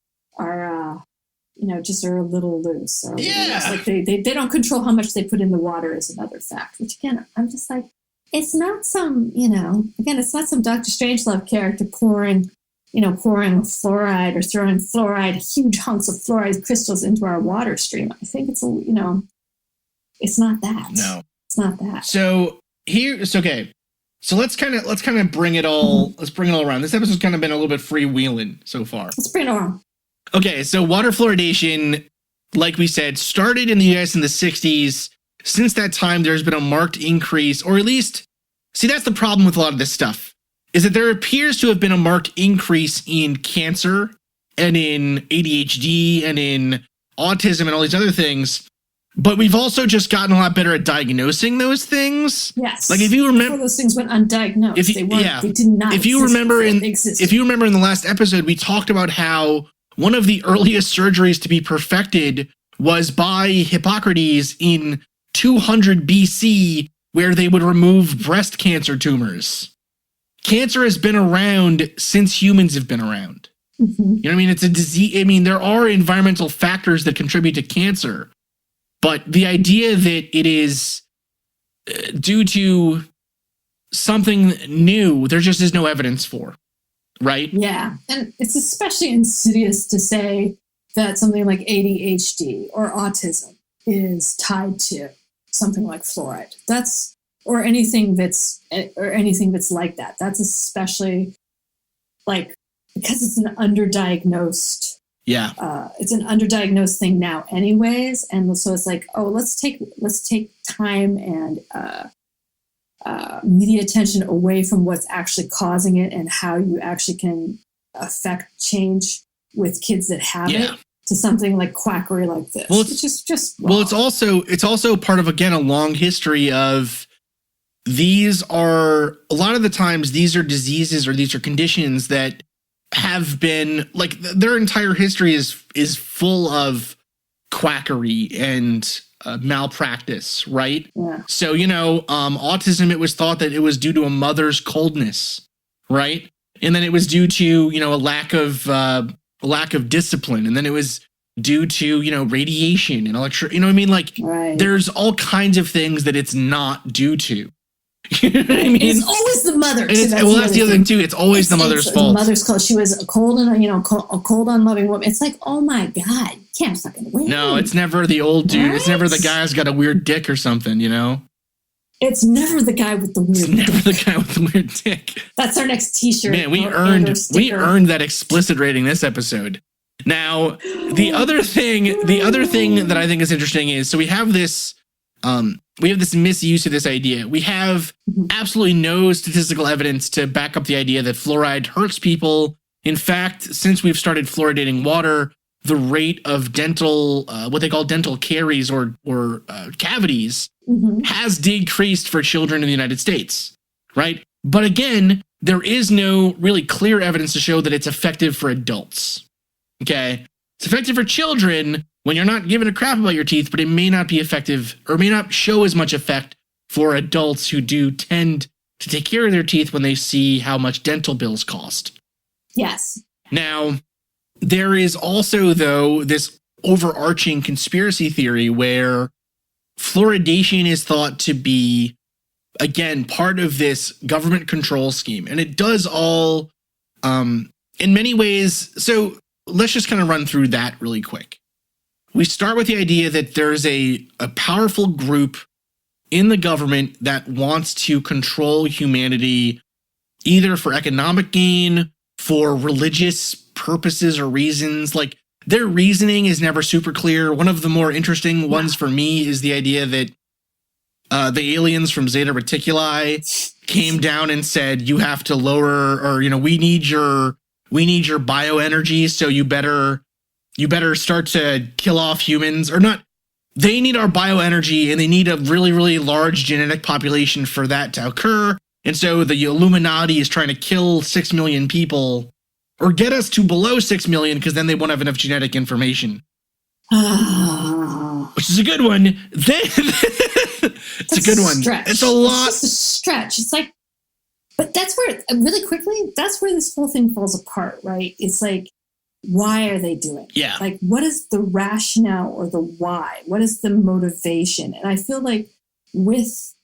just are a little loose. Like they don't control how much they put in the water is another fact, which again, I'm just like, it's not some, it's not some Dr. Strangelove character pouring fluoride or throwing huge hunks of fluoride crystals into our water stream. I think it's it's not that. No, it's not that. So it's okay. So let's kind of bring it all. Let's bring it all around. This episode's kind of been a little bit freewheeling so far. Let's bring it around. Okay, so water fluoridation, like we said, started in the US in the 60s. Since that time, there's been a marked increase, or at least, see, that's the problem with a lot of this stuff, is that there appears to have been a marked increase in cancer and in ADHD and in autism and all these other things. But we've also just gotten a lot better at diagnosing those things. Yes. Like if you remember, those things went undiagnosed. They did not. If you remember in the last episode, we talked about how one of the earliest surgeries to be perfected was by Hippocrates in 200 BC, where they would remove breast cancer tumors. Cancer has been around since humans have been around. Mm-hmm. You know what I mean? It's a disease. I mean, there are environmental factors that contribute to cancer, but the idea that it is due to something new, there just is no evidence for, right? Yeah. And it's especially insidious to say that something like ADHD or autism is tied to something like fluoride. Or anything that's like that. That's especially like, because it's an underdiagnosed. Yeah. It's an underdiagnosed thing now anyways. And so it's like, oh, let's take time and media attention away from what's actually causing it and how you actually can affect change with kids that have it, to something like quackery like this. Well, it's just wrong. Well, it's also part of, again, a long history of, these are, a lot of the times, these are diseases or these are conditions that have been, like, their entire history is full of quackery and malpractice, right? Yeah. So, autism, it was thought that it was due to a mother's coldness, right? And then it was due to, a lack of discipline. And then it was due to, radiation and right. There's all kinds of things that it's not due to. You know what I mean? It's always the mother. And that's the other thing too. It's always the mother's fault. The mother's fault. She was a cold and a cold, unloving woman. It's like, oh my God, you can't fucking win. No, it's never the old dude. Right? It's never the guy who's got a weird dick or something. You know. It's never the guy with the weird dick. Never the guy with the weird dick. That's our next T-shirt. Man, we earned that explicit rating this episode. Now, the other thing that I think is interesting is, so we have this misuse of this idea. We have absolutely no statistical evidence to back up the idea that fluoride hurts people. In fact, since we've started fluoridating water, the rate of dental, what they call dental caries or cavities, has decreased for children in the United States, right? But again, there is no really clear evidence to show that it's effective for adults. Okay, it's effective for children when you're not giving a crap about your teeth, but it may not be effective or may not show as much effect for adults who do tend to take care of their teeth when they see how much dental bills cost. Yes. Now, there is also, though, this overarching conspiracy theory where fluoridation is thought to be, again, part of this government control scheme. And it does all, in many ways. So let's just kind of run through that really quick. We start with the idea that there's a powerful group in the government that wants to control humanity, either for economic gain, for religious purposes or reasons. Like, their reasoning is never super clear. One of the more interesting ones for me is the idea that the aliens from Zeta Reticuli came down and said, you have to lower, or, we need your bioenergy, so you better start to kill off humans, or not. They need our bioenergy, and they need a really, really large genetic population for that to occur. And so the Illuminati is trying to kill 6 million people, or get us to below 6 million, because then they won't have enough genetic information. Which is a good one. It's a good one. Stretch. It's a lot. It's just a stretch. It's like, but that's where, really quickly, that's where this whole thing falls apart, right? It's like, why are they doing it? Yeah. Like, what is the rationale or the why? What is the motivation? And I feel like with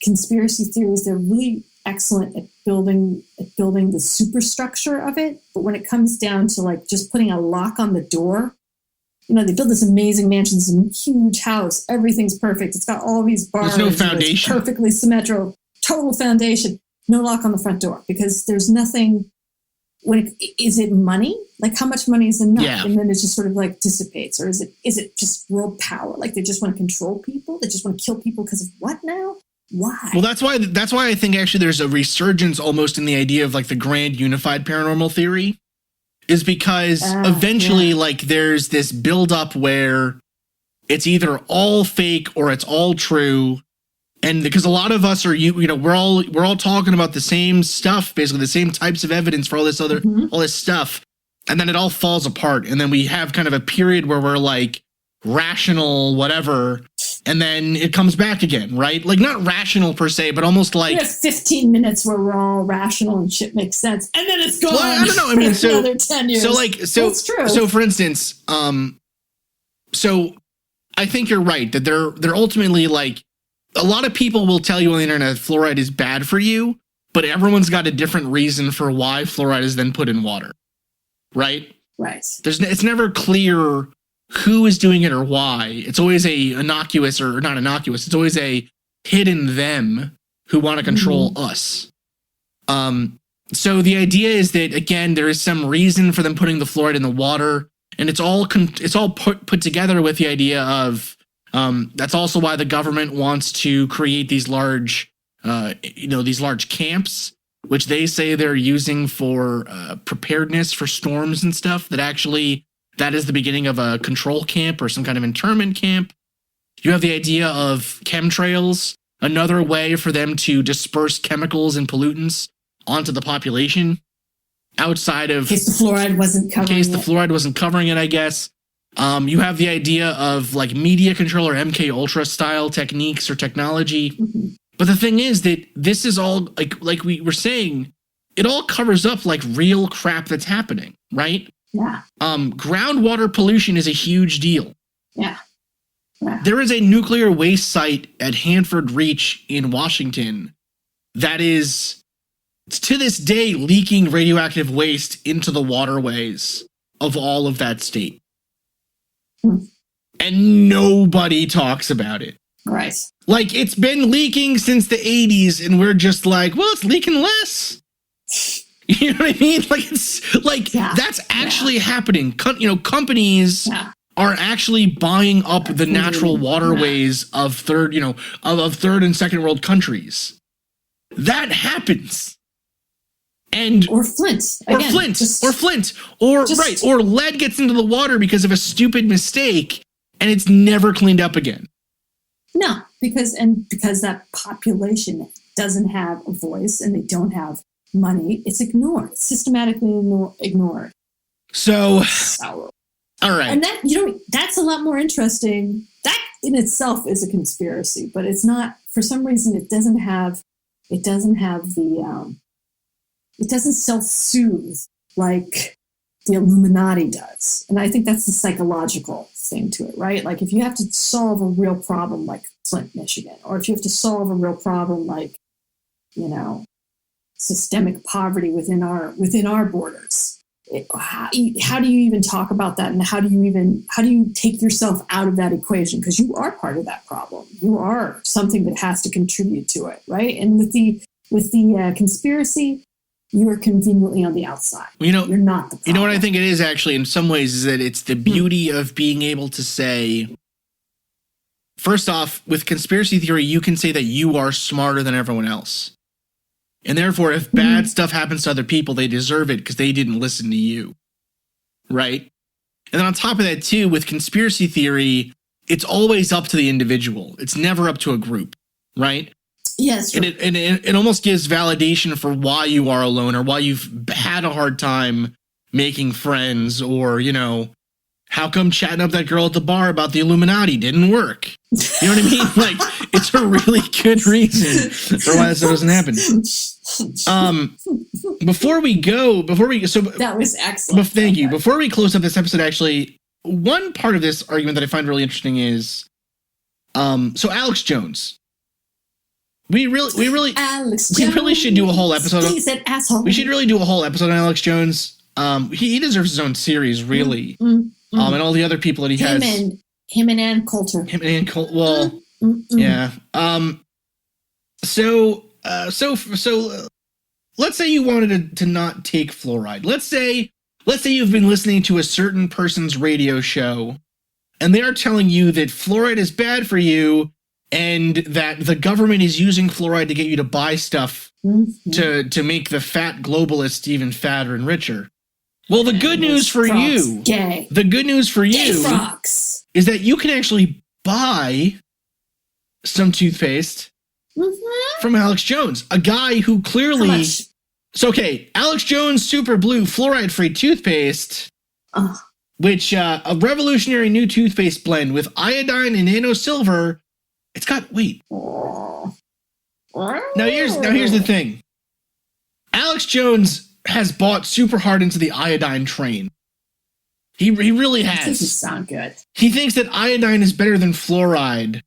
conspiracy theories, they're really excellent at building the superstructure of it. But when it comes down to like just putting a lock on the door, they build this amazing mansion, this huge house, everything's perfect. It's got all these bars. There's no foundation. It's perfectly symmetrical, total foundation. No lock on the front door because there's nothing. Is it money? Like, how much money is enough? Yeah. And then it just sort of like dissipates. Or is it just world power? Like, they just want to control people? They just want to kill people because of what now? Why? Well, that's why I think actually there's a resurgence almost in the idea of like the grand unified paranormal theory, is because eventually like there's this buildup where it's either all fake or it's all true. And because a lot of us are, we're all talking about the same stuff, basically the same types of evidence for all this other, all this stuff. And then it all falls apart. And then we have kind of a period where we're like rational, whatever. And then it comes back again, right? Like, not rational per se, but almost like, we have 15 minutes where we're all rational and shit makes sense. And then it's gone. Well, I don't know. I mean, so another 10 years. It's true. So for instance, so I think you're right that they're ultimately like, a lot of people will tell you on the internet fluoride is bad for you, but everyone's got a different reason for why fluoride is then put in water, right? Right. It's never clear who is doing it or why. It's always a innocuous or not innocuous. It's always a hidden them who want to control us. So the idea is that, again, there is some reason for them putting the fluoride in the water, and it's all put together with the idea of that's also why the government wants to create these large camps, which they say they're using for preparedness for storms and stuff. That is the beginning of a control camp or some kind of internment camp. You have the idea of chemtrails, another way for them to disperse chemicals and pollutants onto the population outside of... In case the fluoride wasn't covering it, I guess. You have the idea of like media control or MK Ultra style techniques or technology. Mm-hmm. But the thing is that this is all like we were saying, it all covers up like real crap that's happening, right? Yeah. Groundwater pollution is a huge deal. Yeah. There is a nuclear waste site at Hanford Reach in Washington that is, to this day, leaking radioactive waste into the waterways of all of that state. And nobody talks about it. Right. Like, it's been leaking since the 80s, and we're just like, well, it's leaking less. You know what I mean? Like, it's like, that's actually happening. Companies are actually buying up the natural waterways of third and second world countries. That happens. And or Flint. Or lead gets into the water because of a stupid mistake, and it's never cleaned up again. No, because that population doesn't have a voice and they don't have money, it's ignored. It's systematically ignored. So all right. And that, that's a lot more interesting. That in itself is a conspiracy, but it's not, for some reason, it doesn't self-soothe like the Illuminati does. And I think that's the psychological thing to it, right? Like, if you have to solve a real problem like Flint, Michigan, or if you have to solve a real problem like, systemic poverty within our borders, how do you even talk about that? And how do you take yourself out of that equation? Because you are part of that problem. You are something that has to contribute to it, right? And with the conspiracy, you are conveniently on the outside. You're not the problem. You know what I think it is, actually, in some ways, is that it's the beauty of being able to say, first off, with conspiracy theory, you can say that you are smarter than everyone else. And therefore, if bad stuff happens to other people, they deserve it because they didn't listen to you. Right? And then on top of that, too, with conspiracy theory, it's always up to the individual. It's never up to a group. Right? Yes. And it almost gives validation for why you are alone, or why you've had a hard time making friends, or, how come chatting up that girl at the bar about the Illuminati didn't work? You know what I mean? Like, it's a really good reason for why that stuff doesn't happen. Before we go, that was excellent. Thank you. Before we close up this episode, actually, one part of this argument that I find really interesting is, so Alex Jones. We really should do a whole episode. He's an asshole. We should really do a whole episode on Alex Jones. He deserves his own series, really. And all the other people that he has. Him and Ann Coulter. Well, yeah. So let's say you wanted to not take fluoride. Let's say you've been listening to a certain person's radio show, and they are telling you that fluoride is bad for you, and that the government is using fluoride to get you to buy stuff to make the fat globalists even fatter and richer. Well, the good news for you, the good news for you is that you can actually buy some toothpaste from Alex Jones, a guy who clearly... So, okay, Alex Jones Super Blue Fluoride-Free Toothpaste, which a revolutionary new toothpaste blend with iodine and nano silver. It's got... Wait. Now here's the thing. Alex Jones has bought super hard into the iodine train. He really has. That doesn't sound good. He thinks that iodine is better than fluoride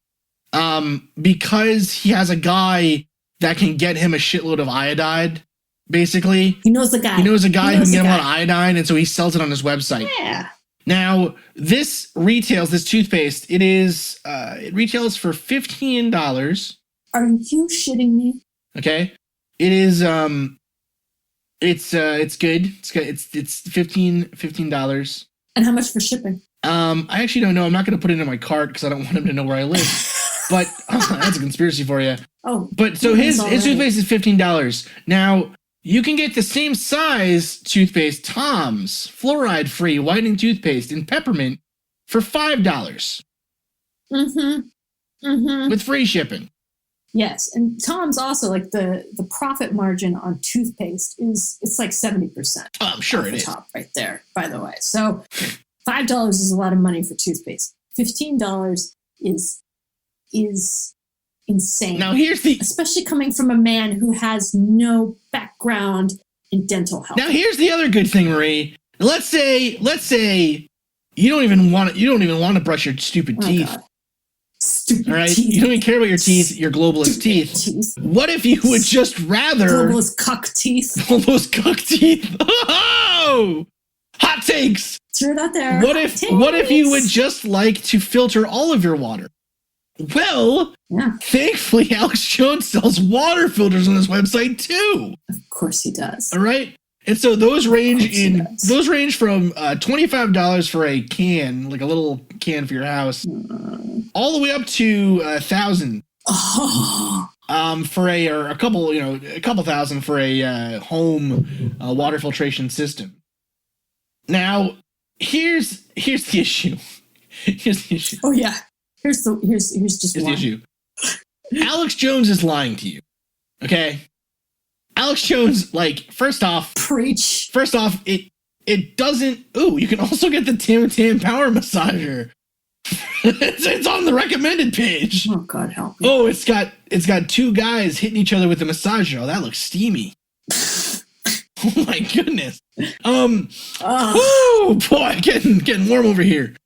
because he has a guy that can get him a shitload of iodide, basically. He knows a guy. He knows a guy who can get him a lot of iodine, and so he sells it on his website. Yeah. Now, this toothpaste, it retails for $15. Are you shitting me? Okay. It is, it's good. It's good. It's $15. And how much for shipping? I actually don't know. I'm not going to put it in my cart because I don't want him to know where I live. But that's a conspiracy for you. Oh. But so his toothpaste is $15. Now, you can get the same size toothpaste, Tom's fluoride-free whitening toothpaste in peppermint for $5. With free shipping. Yes, and Tom's also, like, the profit margin on toothpaste it's like 70%. Oh, I'm sure it is. Top right there, by the way. So $5 is a lot of money for toothpaste. $15 is insane. Now especially coming from a man who has no background in dental health. Now here's the other good thing, Marie. Let's say you don't even want to brush your stupid teeth. God. Stupid All right. teeth. You don't even care about your teeth, your globalist teeth. What if you would just rather globalist cuck teeth? Globalist cuck teeth. Oh, hot takes. Throw it out there. What if you would just like to filter all of your water? Well, thankfully, Alex Jones sells water filters on his website too. Of course he does. All right. And so those range from $25 for a can, like a little can for your house, all the way up to $1,000. For a couple thousand for a home water filtration system. Now, here's the issue. Here's the issue. Oh yeah. Here's just one. The issue. Alex Jones is lying to you. Okay. Alex Jones, first off, it doesn't. Ooh, you can also get the Tim Tam Power Massager. it's on the recommended page. Oh God, help me. Oh, it's got two guys hitting each other with the massager. Oh, that looks steamy. Oh my goodness. Oh boy, getting warm over here.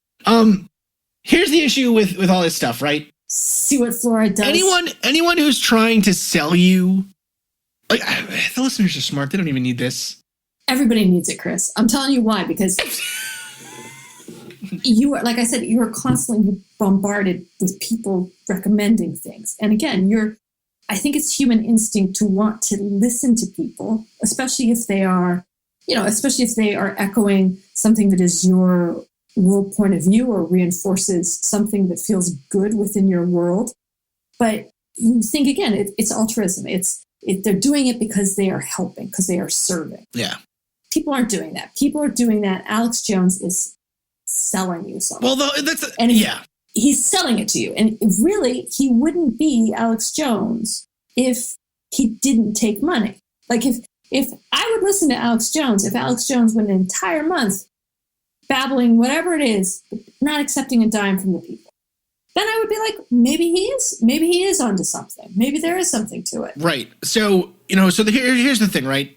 Here's the issue with all this stuff, right? See what fluoride does. Anyone who's trying to sell you. The listeners are smart. They don't even need this. Everybody needs it, Chris. I'm telling you why. Because you are, like I said, you are constantly bombarded with people recommending things. And again, I think it's human instinct to want to listen to people, especially if they are echoing something that is your world point of view or reinforces something that feels good within your world. But you think, again, it's altruism. They're doing it because they are helping, because they are serving. Yeah. People aren't doing that. People are doing that. Alex Jones is selling you something. Well, he's selling it to you. And really, he wouldn't be Alex Jones if he didn't take money. Like if I would listen to Alex Jones, if Alex Jones went an entire month babbling whatever it is, not accepting a dime from the people, then I would be like, maybe he is onto something. Maybe there is something to it. Right. So, here's the thing, right?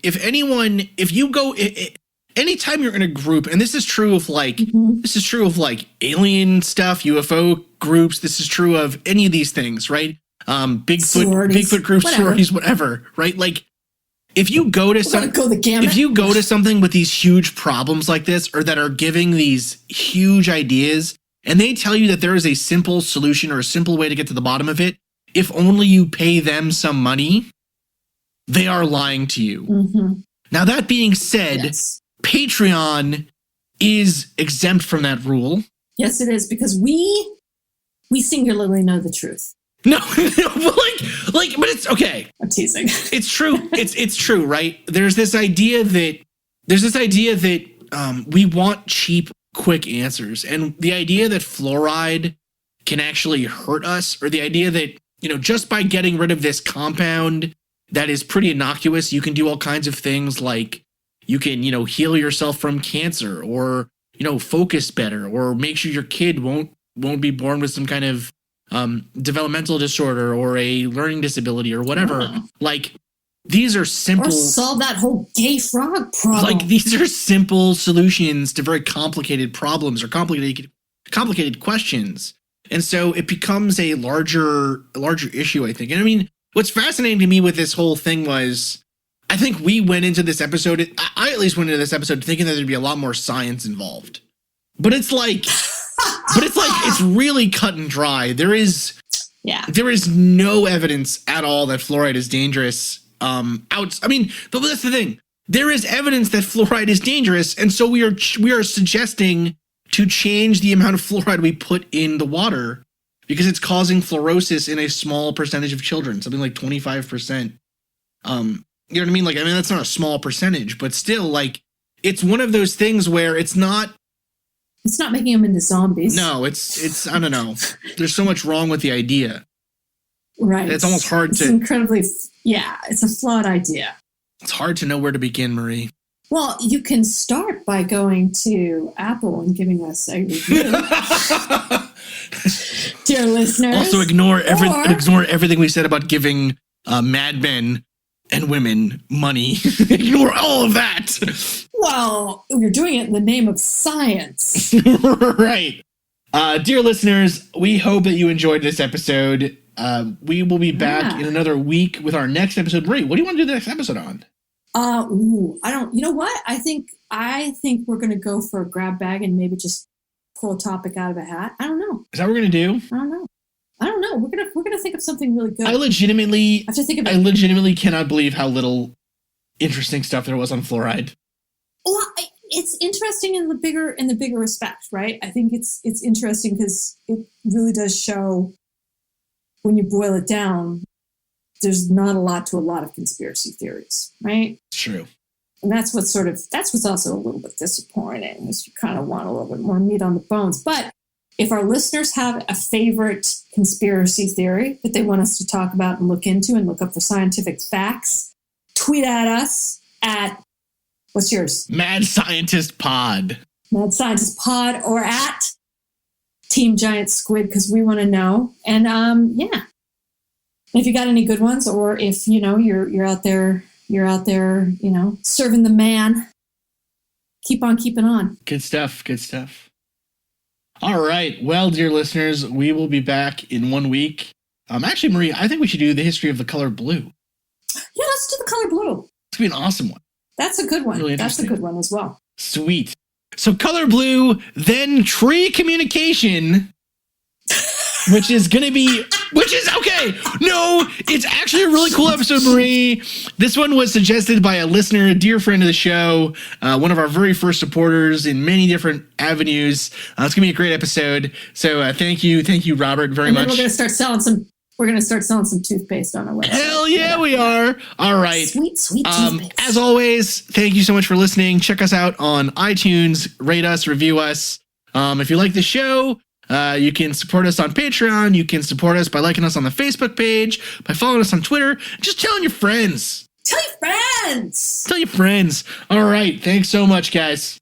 Anytime you're in a group, and this is true of alien stuff, UFO groups, this is true of any of these things, right? Bigfoot groups, sororities, whatever, right? Like, if you go to something with these huge problems like this, or that are giving these huge ideas, and they tell you that there is a simple solution or a simple way to get to the bottom of it, if only you pay them some money, they are lying to you. Mm-hmm. Now, that being said, yes. Patreon is exempt from that rule. Yes, it is, because we singularly know the truth. No, but it's okay. I'm teasing. It's true. It's true, right? There's this idea that we want cheap, quick answers, and the idea that fluoride can actually hurt us, or the idea that just by getting rid of this compound that is pretty innocuous, you can do all kinds of things, like you can heal yourself from cancer, or focus better, or make sure your kid won't be born with some kind of developmental disorder or a learning disability or whatever. Like, these are simple. Or solve that whole gay frog problem. Like, these are simple solutions to very complicated problems or complicated questions. And so it becomes a larger issue, I think. And I mean, what's fascinating to me with this whole thing was, I think we went into this episode, I at least went into this episode thinking that there'd be a lot more science involved. But it's really cut and dry. There is no evidence at all that fluoride is dangerous. That's the thing. There is evidence that fluoride is dangerous, and so we are suggesting to change the amount of fluoride we put in the water because it's causing fluorosis in a small percentage of children, something like 25%. You know what I mean? That's not a small percentage, but still, it's one of those things where it's not making them into zombies. No, it's I don't know. There's so much wrong with the idea. Right. It's almost hard it's a flawed idea. It's hard to know where to begin, Marie. Well, you can start by going to Apple and giving us a review. Dear listeners. Also ignore everything we said about giving madmen and women money. Ignore all of that. Well, you're doing it in the name of science. Right. Dear listeners, we hope that you enjoyed this episode. We will be back in another week with our next episode. Marie, what do you want to do the next episode on? I don't. You know what? I think we're going to go for a grab bag and maybe just pull a topic out of a hat. I don't know. Is that what we're going to do? I don't know. We're gonna think of something really good. I legitimately cannot believe how little interesting stuff there was on fluoride. Well, it's interesting in the bigger respect, right? I think it's interesting because it really does show, when you boil it down, there's not a lot to a lot of conspiracy theories, right? It's true. And that's what's also a little bit disappointing, is you kind of want a little bit more meat on the bones. But if our listeners have a favorite conspiracy theory that they want us to talk about and look into and look up for scientific facts, tweet at us at, what's yours? Mad Scientist Pod. Mad Scientist Pod, or at Team Giant Squid, because we want to know. And if you got any good ones, or if you're out there, serving the man, keep on keeping on. Good stuff. All right. Well, dear listeners, we will be back in 1 week. Actually, Marie, I think we should do the history of the color blue. Yeah, let's do the color blue. It's going to be an awesome one. That's a good one. Really That's a good one as well. Sweet. So color blue, then tree communication, which is okay. No, it's actually a really cool episode, Marie. This one was suggested by a listener, a dear friend of the show, one of our very first supporters in many different avenues. It's going to be a great episode. So thank you, Robert, very much. We're going to start selling some toothpaste on our website. Hell yeah, we are. All right. Sweet toothpaste. As always, thank you so much for listening. Check us out on iTunes, rate us, review us. If you like the show, you can support us on Patreon. You can support us by liking us on the Facebook page, by following us on Twitter, just telling your friends. Tell your friends. All right. Thanks so much, guys.